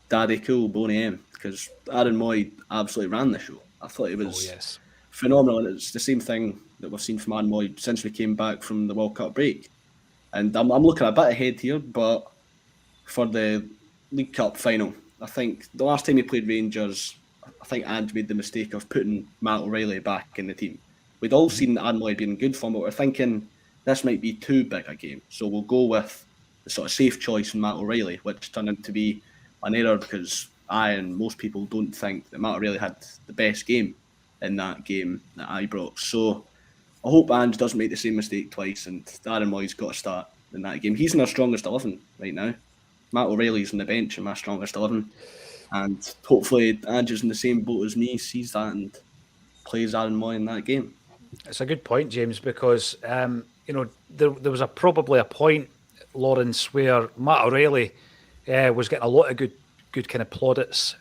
Daddy Cool, Boney M, because Aaron Moy absolutely ran the show. I thought it was phenomenal, and it's the same thing that we've seen from Aaron Moy since we came back from the World Cup break. And I'm looking a bit ahead here, but for the League Cup final, I think the last time he played Rangers, I think Ange made the mistake of putting Matt O'Reilly back in the team. We'd all seen Aaron Moy being in good form, but we're thinking this might be too big a game. So we'll go with the sort of safe choice in Matt O'Reilly, which turned out to be an error because I and most people don't think that Matt O'Reilly had the best game in that game at Ibrox. So I hope Ange doesn't make the same mistake twice and Aaron Moy's got to start in that game. He's in our strongest 11 right now. Matt O'Reilly's on the bench in my strongest 11. And hopefully Ange is in the same boat as me, sees that and plays Aaron Moy in that game. It's a good point, James, because there was probably a point, Lawrence, where Matt O'Reilly was getting a lot of good kind of plaudits.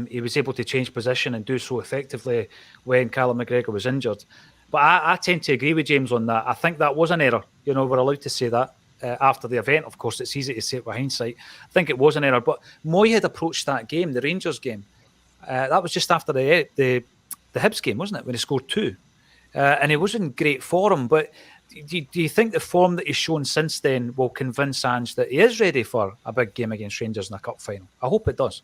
He was able to change position and do so effectively when Callum McGregor was injured. But I tend to agree with James on that. I think that was an error. We're allowed to say that after the event. Of course, it's easy to say it with hindsight. I think it was an error. But Moy had approached that game, the Rangers game. That was just after the Hibs game, wasn't it, when he scored 2? And he was in great form. But do you think the form that he's shown since then will convince Ange that he is ready for a big game against Rangers in a cup final? I hope it does.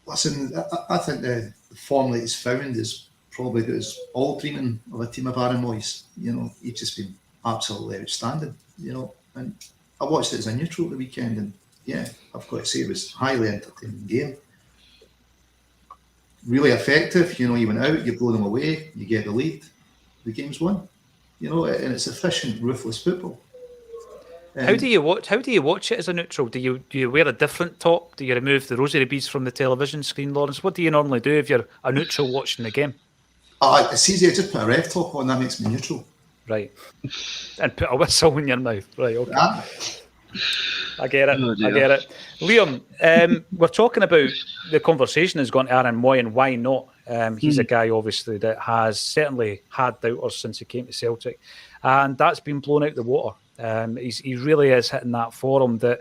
Listen, I think the form that he's found is probably got us all dreaming of a team of Aaron Moy's. He's just been absolutely outstanding. And I watched it as a neutral the weekend, and yeah, I've got to say it was a highly entertaining game. Really effective. You went out, you blow them away, you get the lead, the game's won. And it's efficient, ruthless football. How do you watch it as a neutral? Do you wear a different top? Do you remove the rosary beads from the television screen, Lawrence? What do you normally do if you're a neutral watching the game? It's easy. I just put a ref top on. That makes me neutral. Right. And put a whistle in your mouth. Right. Okay. I get it. I get it. Liam, we're talking about the conversation has gone to Aaron Moy and why not? He's a guy, obviously, that has certainly had doubters since he came to Celtic, and that's been blown out the water. He really is hitting that form that,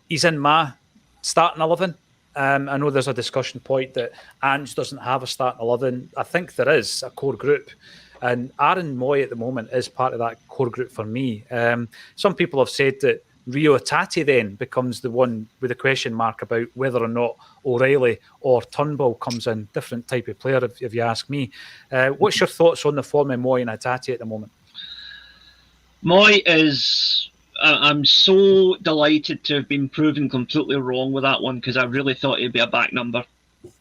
he's in my starting 11. I know there's a discussion point that Ange doesn't have a starting 11. I think there is a core group. And Aaron Moy at the moment is part of that core group for me. Some people have said that Rio Atati then becomes the one with a question mark about whether or not O'Reilly or Turnbull comes in. Different type of player, if you ask me. What's your thoughts on the form of Moy and Atati at the moment? Moy is... I'm so delighted to have been proven completely wrong with that one because I really thought he'd be a back number.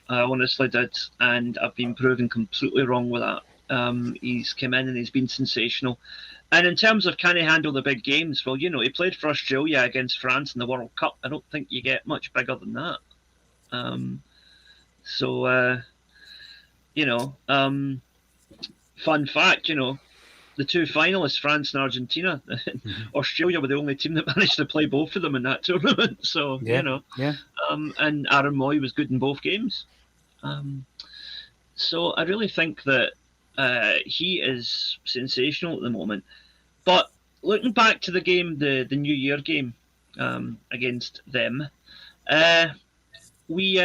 I honestly did. And I've been proven completely wrong with that. He's come in and he's been sensational. And in terms of can he handle the big games, well, he played for Australia against France in the World Cup. I don't think you get much bigger than that. Fun fact, the two finalists, France and Argentina, Australia were the only team that managed to play both of them in that tournament. So, and Aaron Moy was good in both games. So I really think that he is sensational at the moment. But looking back to the game, the New Year game against them, we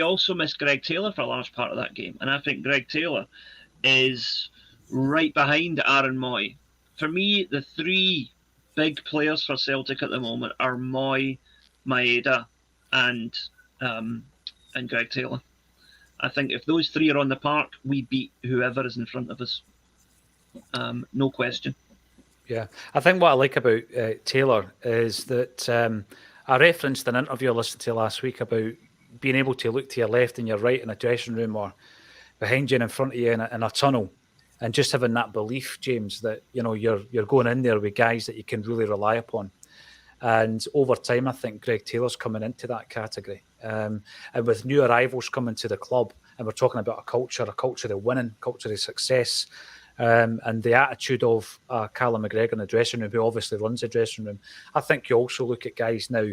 also missed Greg Taylor for a large part of that game. And I think Greg Taylor is right behind Aaron Moy. For me, the three big players for Celtic at the moment are Moy, Maeda, and Greg Taylor. I think if those three are on the park, we beat whoever is in front of us. No question. Yeah, I think what I like about Taylor is that I referenced an interview I listened to last week about being able to look to your left and your right in a dressing room or behind you and in front of you in a tunnel, and just having that belief, James, that you're going in there with guys that you can really rely upon. And over time, I think Greg Taylor's coming into that category. And with new arrivals coming to the club, and we're talking about a culture of winning, culture of success, and the attitude of Callum McGregor in the dressing room, who obviously runs the dressing room. I think you also look at guys now,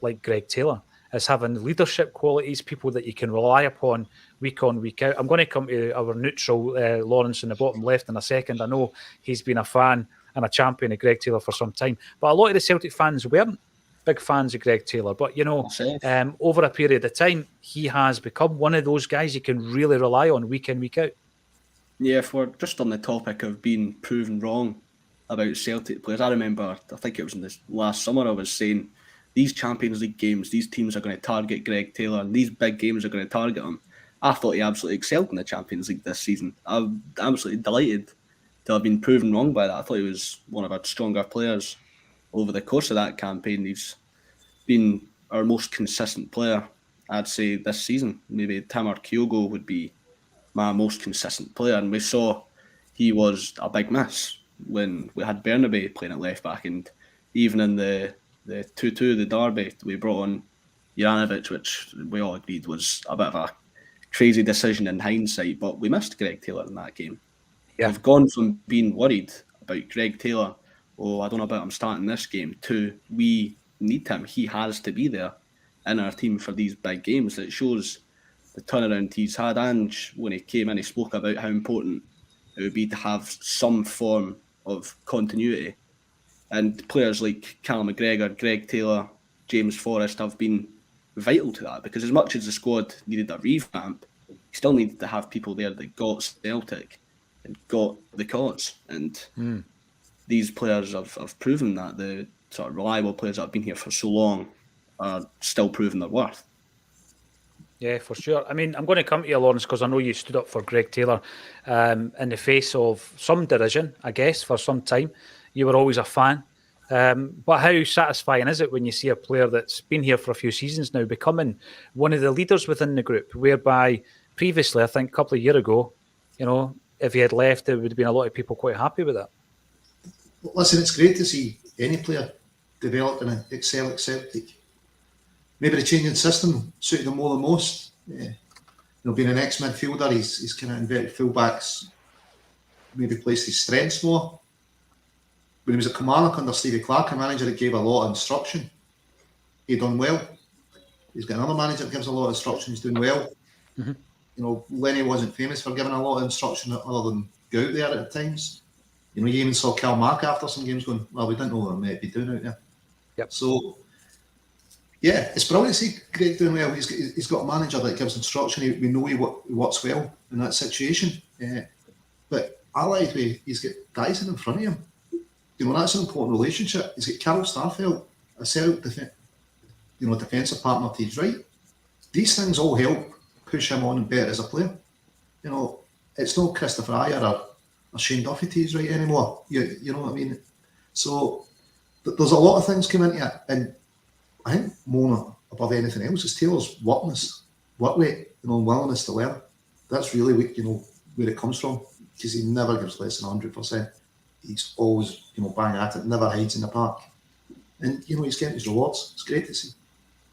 like Greg Taylor, as having leadership qualities, people that you can rely upon week on, week out. I'm going to come to our neutral Lawrence in the bottom left in a second. I know he's been a fan and a champion of Greg Taylor for some time, but a lot of the Celtic fans weren't big fans of Greg Taylor. But, over a period of time, he has become one of those guys you can really rely on week in, week out. Yeah, if we're just on the topic of being proven wrong about Celtic players, I remember, I think it was in this last summer, I was saying, these Champions League games, these teams are going to target Greg Taylor, and these big games are going to target him. I thought he absolutely excelled in the Champions League this season. I'm absolutely delighted to have been proven wrong by that. I thought he was one of our stronger players over the course of that campaign. He's been our most consistent player, I'd say, this season. Maybe Tamar Kyogo would be my most consistent player, and we saw he was a big miss when we had Bernabe playing at left back, and even in the 2-2, the derby, we brought on Juranovic, which we all agreed was a bit of a crazy decision in hindsight, but we missed Greg Taylor in that game. Yeah. We've gone from being worried about Greg Taylor, I don't know about him starting this game, to we need him. He has to be there in our team for these big games. It shows the turnaround he's had. Ange, when he came in, he spoke about how important it would be to have some form of continuity. And players like Callum McGregor, Greg Taylor, James Forrest have been vital to that, because as much as the squad needed a revamp, you still needed to have people there that got Celtic and got the cause. And these players have proven that. The sort of reliable players that have been here for so long are still proving their worth. Yeah, for sure. I mean, I'm going to come to you, Lawrence, because I know you stood up for Greg Taylor in the face of some derision, I guess, for some time. You were always a fan. But how satisfying is it when you see a player that's been here for a few seasons now becoming one of the leaders within the group, whereby previously, I think a couple of years ago, if he had left, there would have been a lot of people quite happy with that. Listen, it's great to see any player develop and excel at Celtic. Maybe the changing system suited him more than most. Being an ex-midfielder, he's kind of inverted fullbacks, maybe placed his strengths more. When he was at Kilmarnock under Stevie Clark, a manager that gave a lot of instruction, he done well. He's got another manager that gives a lot of instruction, he's doing well. Lenny wasn't famous for giving a lot of instruction other than go out there at times. You even saw Cal Mark after some games going, well, we didn't know what we might be doing out there. Yep. So, yeah, it's brilliant to see Greg doing well. He's got a manager that gives instruction. We know he works well in that situation. But I like the way he's got guys in front of him. That's an important relationship. He's got Carol Starfelt, a Celtic defensive partner to his right. These things all help push him on better as a player. It's not Christopher Ayer or Shane Duffy to his right anymore. You know what I mean? So there's a lot of things come into it, and I think more above anything else is Taylor's work rate, willingness to learn. That's really where it comes from, because he never gives less than 100%. He's always bang at it, never hides in the park, and he's getting his rewards. It's great to see.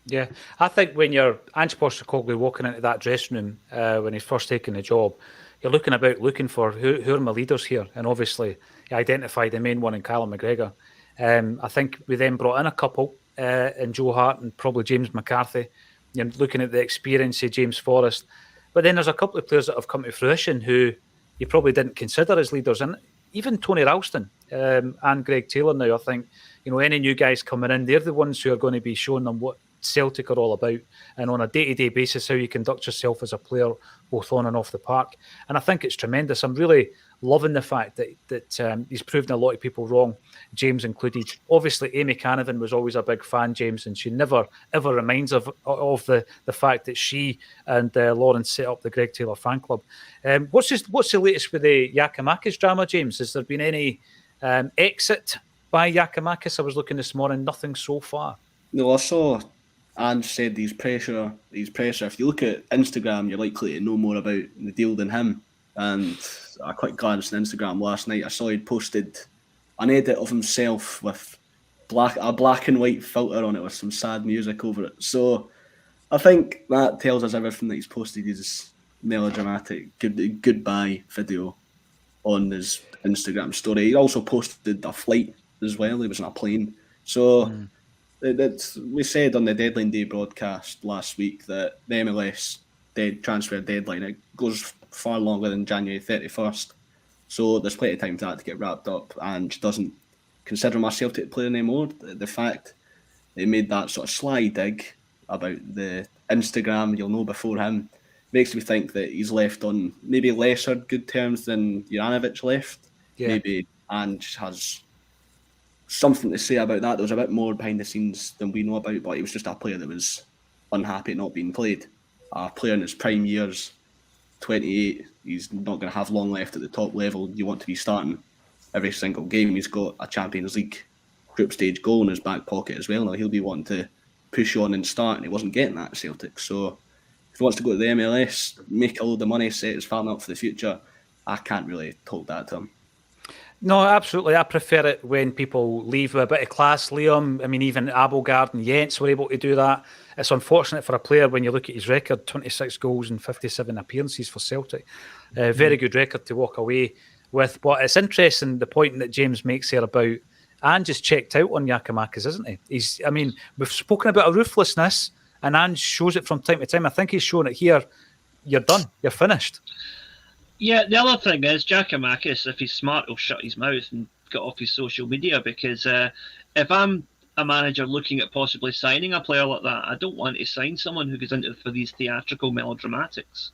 Yeah, I think when you're Ange Postecoglou walking into that dressing room when he's first taking the job, you're looking for who are my leaders here, and obviously he identified the main one in Callum McGregor. I think we then brought in a couple in Joe Hart and probably James McCarthy. You're looking at the experience of James Forrest, but then there's a couple of players that have come to fruition who you probably didn't consider as leaders, and even Tony Ralston and Greg Taylor now. I think any new guys coming in, they're the ones who are going to be showing them what Celtic are all about, and on a day-to-day basis how you conduct yourself as a player both on and off the park. And I think it's tremendous. I'm really loving the fact that he's proven a lot of people wrong, James included. Obviously Amy Canavan was always a big fan, James, and she never ever reminds of the fact that she and Lawrence set up the Greg Taylor fan club. What's the latest with the Giakoumakis drama, James? Has there been any exit by Giakoumakis? I was looking this morning, nothing so far. No, I saw Ange said these pressure. If you look at Instagram, you're likely to know more about the deal than him. And I quite glanced on Instagram last night. I saw he'd posted an edit of himself with a black and white filter on it with some sad music over it. So I think that tells us everything that he's posted his melodramatic goodbye video on his Instagram story. He also posted a flight as well. He was on a plane. So we said on the Deadline Day broadcast last week that the MLS transfer deadline, it goes far longer than January 31st. So there's plenty of time for that to get wrapped up, and doesn't consider him a Celtic player anymore. The fact they made that sort of sly dig about the Instagram, you'll know before him, makes me think that he's left on maybe lesser good terms than Juranovic left. Yeah. Maybe Ange has something to say about that. There was a bit more behind the scenes than we know about, but he was just a player that was unhappy not being played. A player in his prime years, 28, he's not going to have long left at the top level. You want to be starting every single game. He's got a Champions League group stage goal in his back pocket as well. Now he'll be wanting to push on and start, and he wasn't getting that at Celtic. So if he wants to go to the MLS, make a load of money, set his family up for the future, I can't really hold that to him. No, absolutely. I prefer it when people leave with a bit of class, Liam. I mean, even Abelgard and Jens were able to do that. It's unfortunate for a player when you look at his record, 26 goals and 57 appearances for Celtic. Very good record to walk away with. But it's interesting, the point that James makes here about Ange is checked out on Giakoumakis, isn't he? We've spoken about a ruthlessness, and Ange shows it from time to time. I think he's shown it here. You're done. You're finished. Yeah, the other thing is, Giakoumakis, if he's smart, he'll shut his mouth and get off his social media, because if I'm a manager looking at possibly signing a player like that, I don't want to sign someone who goes into for these theatrical melodramatics.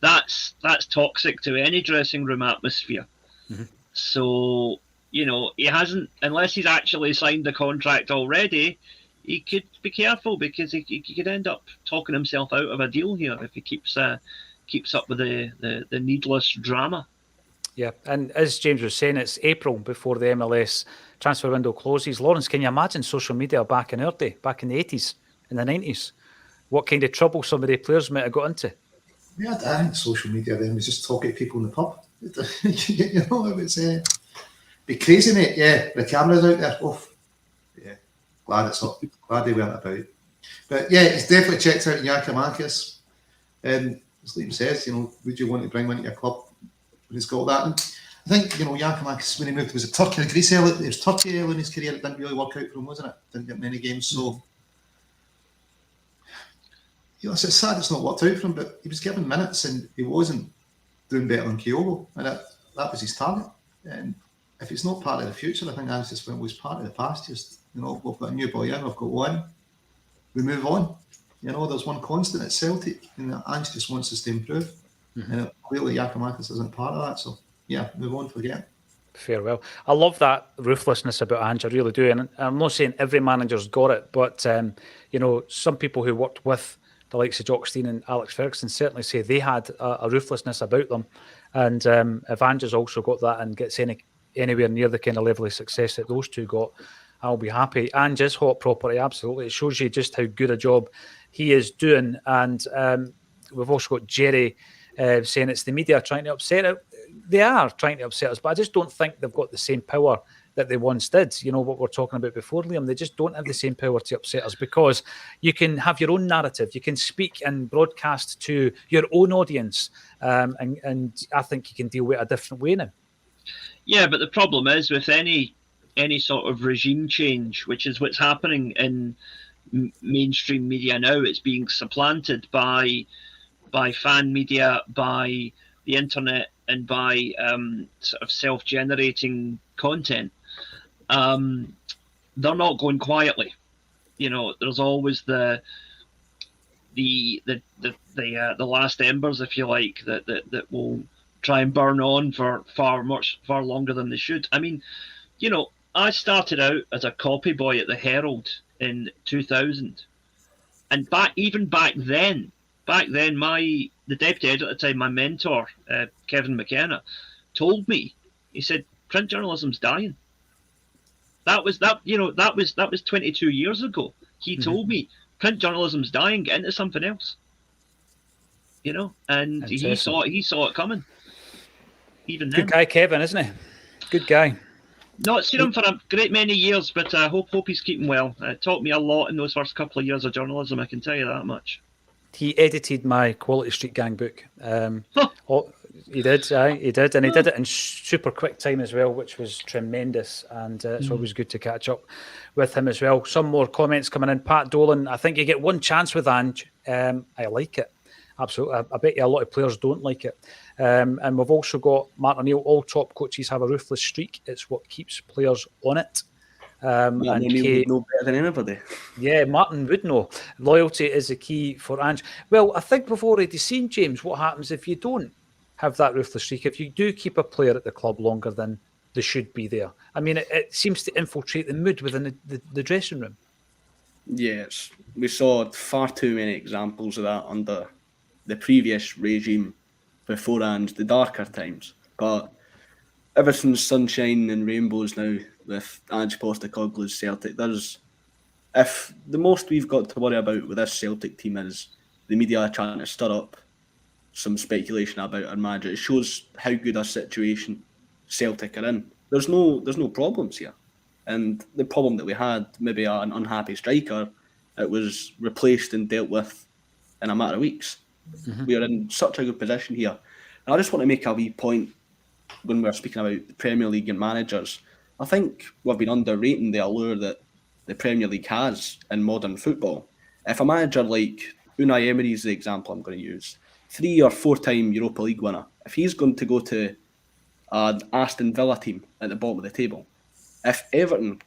That's toxic to any dressing room atmosphere. Mm-hmm. So, he hasn't, unless he's actually signed the contract already, he could be careful, because he could end up talking himself out of a deal here if he keeps up with the needless drama. Yeah, and as James was saying, it's April before the MLS transfer window closes. Lawrence, can you imagine social media back in our day, back in the 80s, in the 90s? What kind of trouble some of the players might have got into? Yeah, I think social media then was just talking to people in the pub. You know, it was be crazy, mate. Yeah, the cameras out there. Oh, yeah, glad it's up. Glad they weren't about. But yeah, it's definitely checked out Giacomakis. As Liam says, you know, would you want to bring him into your club when he's got that? And I think, you know, Giacomakis, when he moved, was it Turkey or Greece? It was Turkey early in his career. It didn't really work out for him, wasn't it? Didn't get many games. So, you know, it's sad it's not worked out for him, but he was given minutes and he wasn't doing better than Kyogo. And that was his target. And if it's not part of the future, I think that's just when it was part of the past. Just, you know, we've got a new boy in, we've got one, we move on. You know, there's one constant at Celtic, and Ange just wants us to improve. And clearly, Giacomakis isn't part of that. So, yeah, move on, forget. Farewell. I love that ruthlessness about Ange, I really do. And I'm not saying every manager's got it, but, you know, some people who worked with the likes of Jock Stein and Alex Ferguson certainly say they had a ruthlessness about them. And if Ange has also got that and gets anywhere near the kind of level of success that those two got, I'll be happy. Ange is hot property, absolutely. It shows you just how good a job he is doing. And we've also got Jerry saying it's the media trying to upset it. They are trying to upset us, but I just don't think they've got the same power that they once did. You know, what we're talking about before, Liam, they just don't have the same power to upset us because you can have your own narrative. You can speak and broadcast to your own audience. And I think you can deal with it a different way now. Yeah, but the problem is with any sort of regime change, which is what's happening in mainstream media now, it's being supplanted by fan media, by the internet, and by sort of self-generating content. They're not going quietly. You know, there's always the last embers, if you like, that will try and burn on for far longer than they should. I mean, you know, I started out as a copy boy at the Herald in 2000, and back then, the deputy editor at the time, my mentor, Kevin McKenna, told me, he said, print journalism's dying. That was 22 years ago. He told me, print journalism's dying, get into something else. You know, and he saw it coming. Even then. Good guy, Kevin, isn't he? Good guy. Not seen him for a great many years, but I hope he's keeping well. Taught me a lot in those first couple of years of journalism, I can tell you that much. He edited my Quality Street Gang book. He did, he did, and he did it in super quick time as well, which was tremendous. And it's always good to catch up with him as well. Some more comments coming in. Pat Dolan, I think you get one chance with Ange. I like it. Absolutely. I bet you a lot of players don't like it. And we've also got Martin O'Neill. All top coaches have a ruthless streak. It's what keeps players on it. Martin O'Neill would know better than anybody. Yeah, Martin would know. Loyalty is the key for Ange. Well, I think we've already seen, James, what happens if you don't have that ruthless streak, if you do keep a player at the club longer than they should be there. I mean, it seems to infiltrate the mood within the dressing room. Yes, we saw far too many examples of that under the previous regime beforehand, the darker times. But everything's sunshine and rainbows now with Ange Postecoglou's Celtic. If the most we've got to worry about with this Celtic team is the media trying to stir up some speculation about our manager, it shows how good a situation Celtic are in. There's no problems here. And the problem that we had, maybe an unhappy striker, it was replaced and dealt with in a matter of weeks. We are in such a good position here. And I just want to make a wee point when we're speaking about the Premier League and managers. I think we've been underrating the allure that the Premier League has in modern football. If a manager like Unai Emery is the example I'm going to use, 3 or 4-time Europa League winner, if he's going to go to an Aston Villa team at the bottom of the table, if Everton,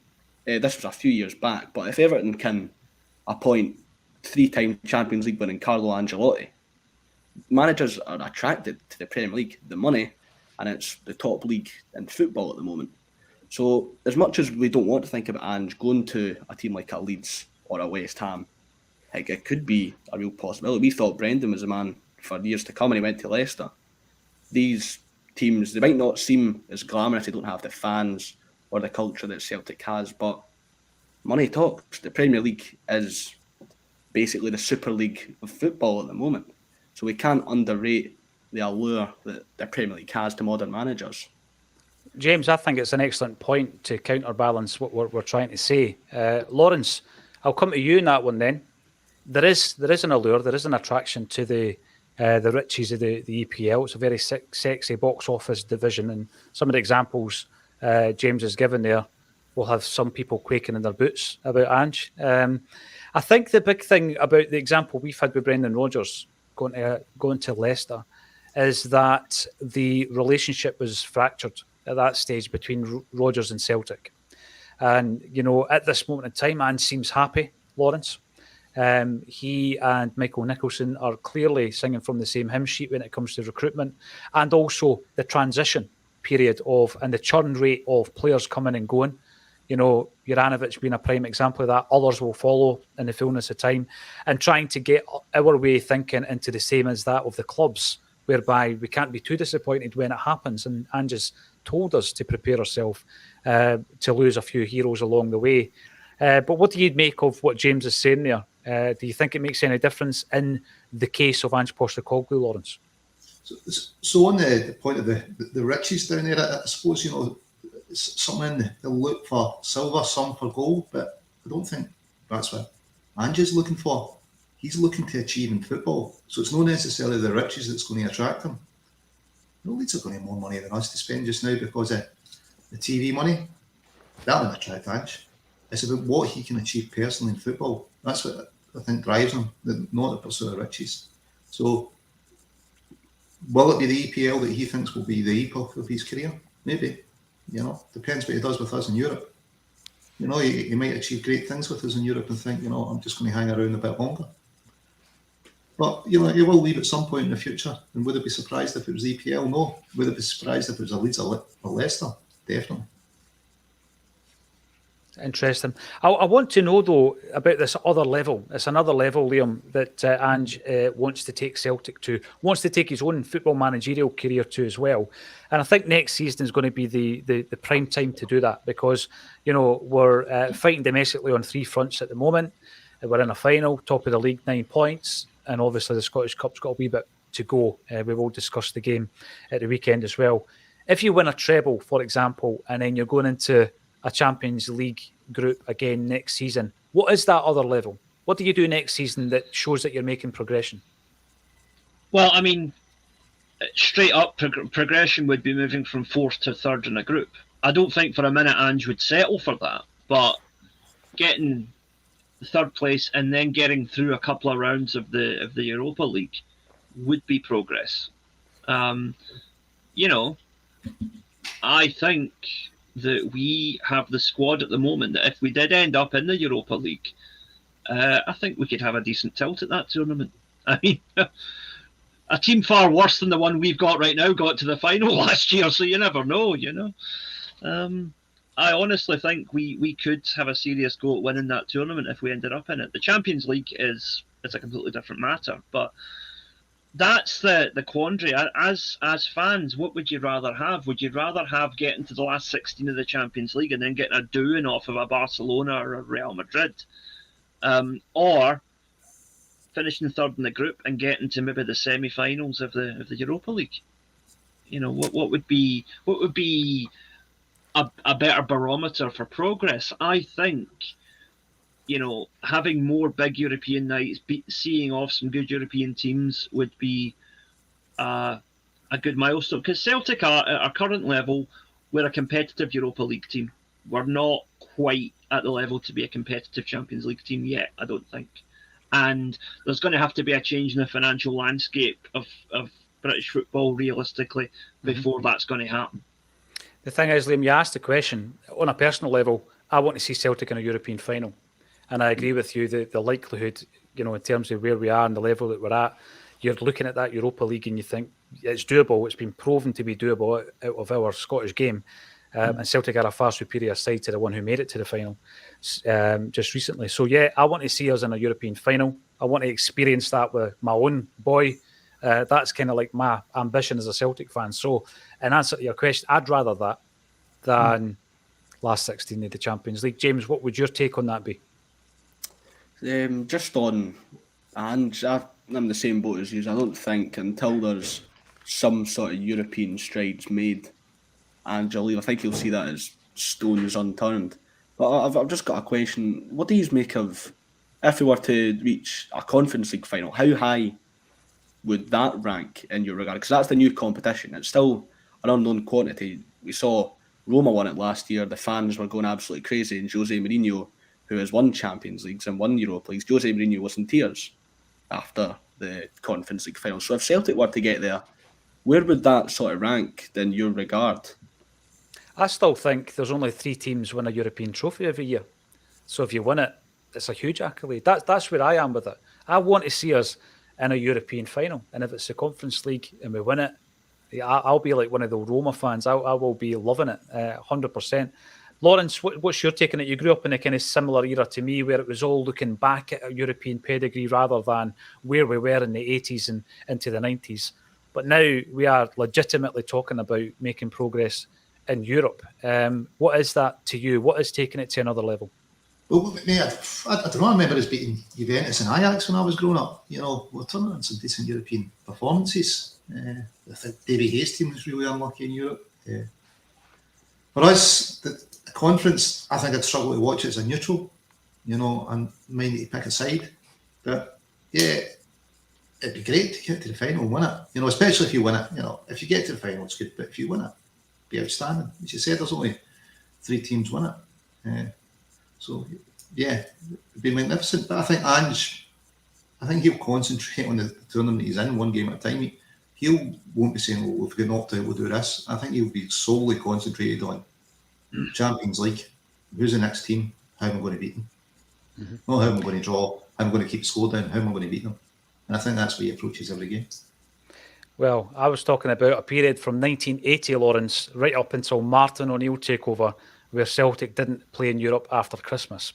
this was a few years back, but if Everton can appoint 3-time Champions League winning Carlo Ancelotti, managers are attracted to the Premier League, the money, and it's the top league in football at the moment. So as much as we don't want to think about Ange going to a team like a Leeds or a West Ham, it could be a real possibility. We thought Brendan was the man for years to come, and he went to Leicester. These teams, they might not seem as glamorous, they don't have the fans or the culture that Celtic has, but money talks. The Premier League is basically the Super League of football at the moment. So we can't underrate the allure that the Premier League has to modern managers. James, I think it's an excellent point to counterbalance what we're trying to say. Lawrence, I'll come to you in that one then. There is an allure, there is an attraction to the riches of the EPL. It's a very sexy box office division, and some of the examples James has given there will have some people quaking in their boots about Ange. I think the big thing about the example we've had with Brendan Rodgers going to Leicester is that the relationship was fractured at that stage between Rodgers and Celtic. And, at this moment in time, Ange seems happy, Lawrence. He and Michael Nicholson are clearly singing from the same hymn sheet when it comes to recruitment, and also the transition period and the churn rate of players coming and going. Juranovic being a prime example of that. Others will follow in the fullness of time, and trying to get our way of thinking into the same as that of the clubs, whereby we can't be too disappointed when it happens. And Ange has told us to prepare ourselves to lose a few heroes along the way. But what do you make of what James is saying there? Do you think it makes any difference in the case of Ange Postecoglou, Lawrence? So on the point of the riches down there, I suppose, some in they'll look for silver, some for gold, but I don't think that's what Ange is looking for. He's looking to achieve in football. So it's not necessarily the riches that's going to attract him. No Leeds are going to have more money than us to spend just now because of the TV money. That would attract Ange. It's about what he can achieve personally in football. That's what I think drives him, not the pursuit of riches. So will it be the EPL that he thinks will be the epoch of his career? Maybe. Depends what he does with us in Europe. He might achieve great things with us in Europe and think, I'm just going to hang around a bit longer. But, he will leave at some point in the future. And would it be surprised if it was EPL? No. Would it be surprised if it was a Leeds or Leicester? Definitely. Interesting. I want to know, though, about this other level. It's another level, Liam, that Ange wants to take Celtic to, wants to take his own football managerial career to as well. And I think next season is going to be the prime time to do that because, we're fighting domestically on three fronts at the moment. We're in a final, top of the league, 9 points. And obviously the Scottish Cup's got a wee bit to go. We will discuss the game at the weekend as well. If you win a treble, for example, and then you're going into a Champions League group again next season, what is that other level? What do you do next season that shows that you're making progression? Well, straight up progression would be moving from 4th to 3rd in a group. I don't think for a minute Ange would settle for that, but getting 3rd place and then getting through a couple of rounds of the Europa League would be progress. I think that we have the squad at the moment that if we did end up in the Europa League, I think we could have a decent tilt at that tournament. A team far worse than the one we've got right now got to the final last year, so you never know, I honestly think we could have a serious go at winning that tournament if we ended up in it. The Champions League is a completely different matter, but that's the quandary. As fans, what would you rather have? Would you rather have getting to the last 16 of the Champions League and then getting a doing off of a Barcelona or a Real Madrid, or finishing 3rd in the group and getting to maybe the semi-finals of the Europa League? What would be a better barometer for progress? I think having more big European nights, seeing off some good European teams would be a good milestone. Because Celtic are at our current level, we're a competitive Europa League team. We're not quite at the level to be a competitive Champions League team yet, I don't think. And there's going to have to be a change in the financial landscape of British football, realistically, before that's going to happen. The thing is, Liam, you asked the question, on a personal level, I want to see Celtic in a European final. And I agree with you, the likelihood, in terms of where we are and the level that we're at, you're looking at that Europa League and you think it's doable. It's been proven to be doable out of our Scottish game. And Celtic are a far superior side to the one who made it to the final just recently. So, yeah, I want to see us in a European final. I want to experience that with my own boy That's kind of like my ambition as a Celtic fan. So, in answer to your question, I'd rather that than last 16 of the Champions League. James, what would your take on that be? Just on Ange, I'm the same boat as you. I don't think until there's some sort of European strides made, Ange will leave. I think you'll see that as stones unturned. But I've just got a question. What do you make of, if we were to reach a Conference League final, how high would that rank in your regard? Because that's the new competition. It's still an unknown quantity. We saw Roma won it last year. The fans were going absolutely crazy. And Jose Mourinho, who has won Champions Leagues and won Europa Leagues, Jose Mourinho was in tears after the Conference League final. So if Celtic were to get there, where would that sort of rank in your regard? I still think there's only 3 teams win a European trophy every year. So if you win it, it's a huge accolade. That's where I am with it. I want to see us in a European final. And if it's the Conference League and we win it, I'll be like one of the Roma fans. I will be loving it 100%. Lawrence, what's your take on it? You grew up in a kind of similar era to me where it was all looking back at a European pedigree rather than where we were in the 80s and into the 90s. But now we are legitimately talking about making progress in Europe. What is that to you? What is taking it to another level? Well, mate, I don't know. I remember us beating Juventus and Ajax when I was growing up. You know, we're turning on some decent European performances. I think Davy Hayes' team was really unlucky in Europe. For us, the conference, I think I'd struggle to watch it as a neutral, you know, and mind to pick a side. But yeah, it'd be great to get to the final and win it. You know, especially if you win it. You know, if you get to the final, it's good. But if you win it, it'd be outstanding. As you said, there's only 3 teams win it. So yeah, it'd be magnificent. But I think Ange, he'll concentrate on the tournament he's in, one game at a time. He won't be saying, "Well, if we get knocked out, we'll do this." I think he'll be solely concentrated on Champions League. Who's the next team? How am I going to beat them? Not how am I going to draw? How am I going to keep the score down? How am I going to beat them? And I think that's where he approaches every game. Well, I was talking about a period from 1980, Lawrence, right up until Martin O'Neill takeover, where Celtic didn't play in Europe after Christmas.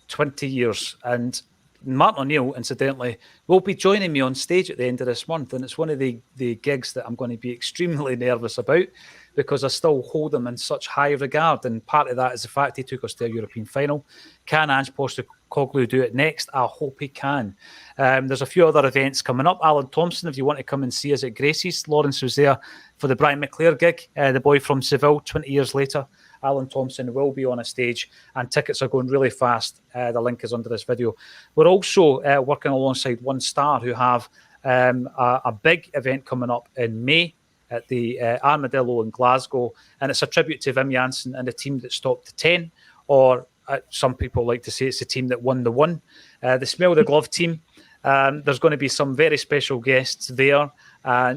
20 years. And Martin O'Neill, incidentally, will be joining me on stage at the end of this month. And it's one of the gigs that I'm going to be extremely nervous about because I still hold him in such high regard. And part of that is the fact he took us to a European final. Can Ange Postecoglou do it next? I hope he can. There's a few other events coming up. Alan Thompson, if you want to come and see us at Gracie's. Lawrence was there for the Brian McClare gig, the boy from Seville, 20 years later. Alan Thompson will be on a stage and tickets are going really fast. The link is under this video. We're also working alongside One Star who have a big event coming up in May at the Armadillo in Glasgow, and it's a tribute to Wim Jansen and the team that stopped the 10, or some people like to say it's the team that won the 1. The Smell the Glove team. There's going to be some very special guests there.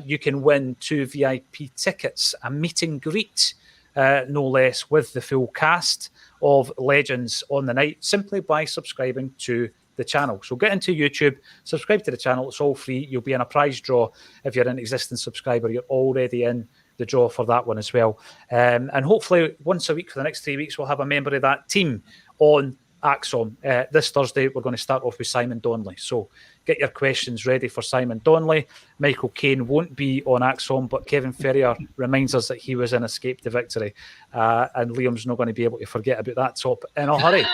You can win 2 VIP tickets, a meet and greet, no less, with the full cast of legends on the night, simply by subscribing to the channel. So get into YouTube, subscribe to the channel. It's all free. You'll be in a prize draw. If you're an existing subscriber, you're already in the draw for that one as well. And hopefully once a week for the next 3 weeks, we'll have a member of that team on Acsom. This Thursday, we're going to start off with Simon Donnelly. So get your questions ready for Simon Donnelly. Michael Caine won't be on Acsom, but Kevin Ferrier reminds us that he was in Escape to Victory. And Liam's not going to be able to forget about that top in a hurry.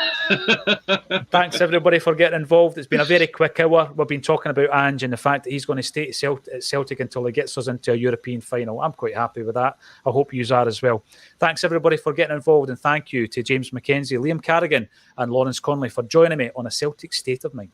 Thanks, everybody, for getting involved. It's been a very quick hour. We've been talking about Ange and the fact that he's going to stay at Celtic until he gets us into a European final. I'm quite happy with that. I hope you are as well. Thanks, everybody, for getting involved. And thank you to James McKenzie, Liam Carrigan and Lawrence Conley for joining me on A Celtic State of Mind.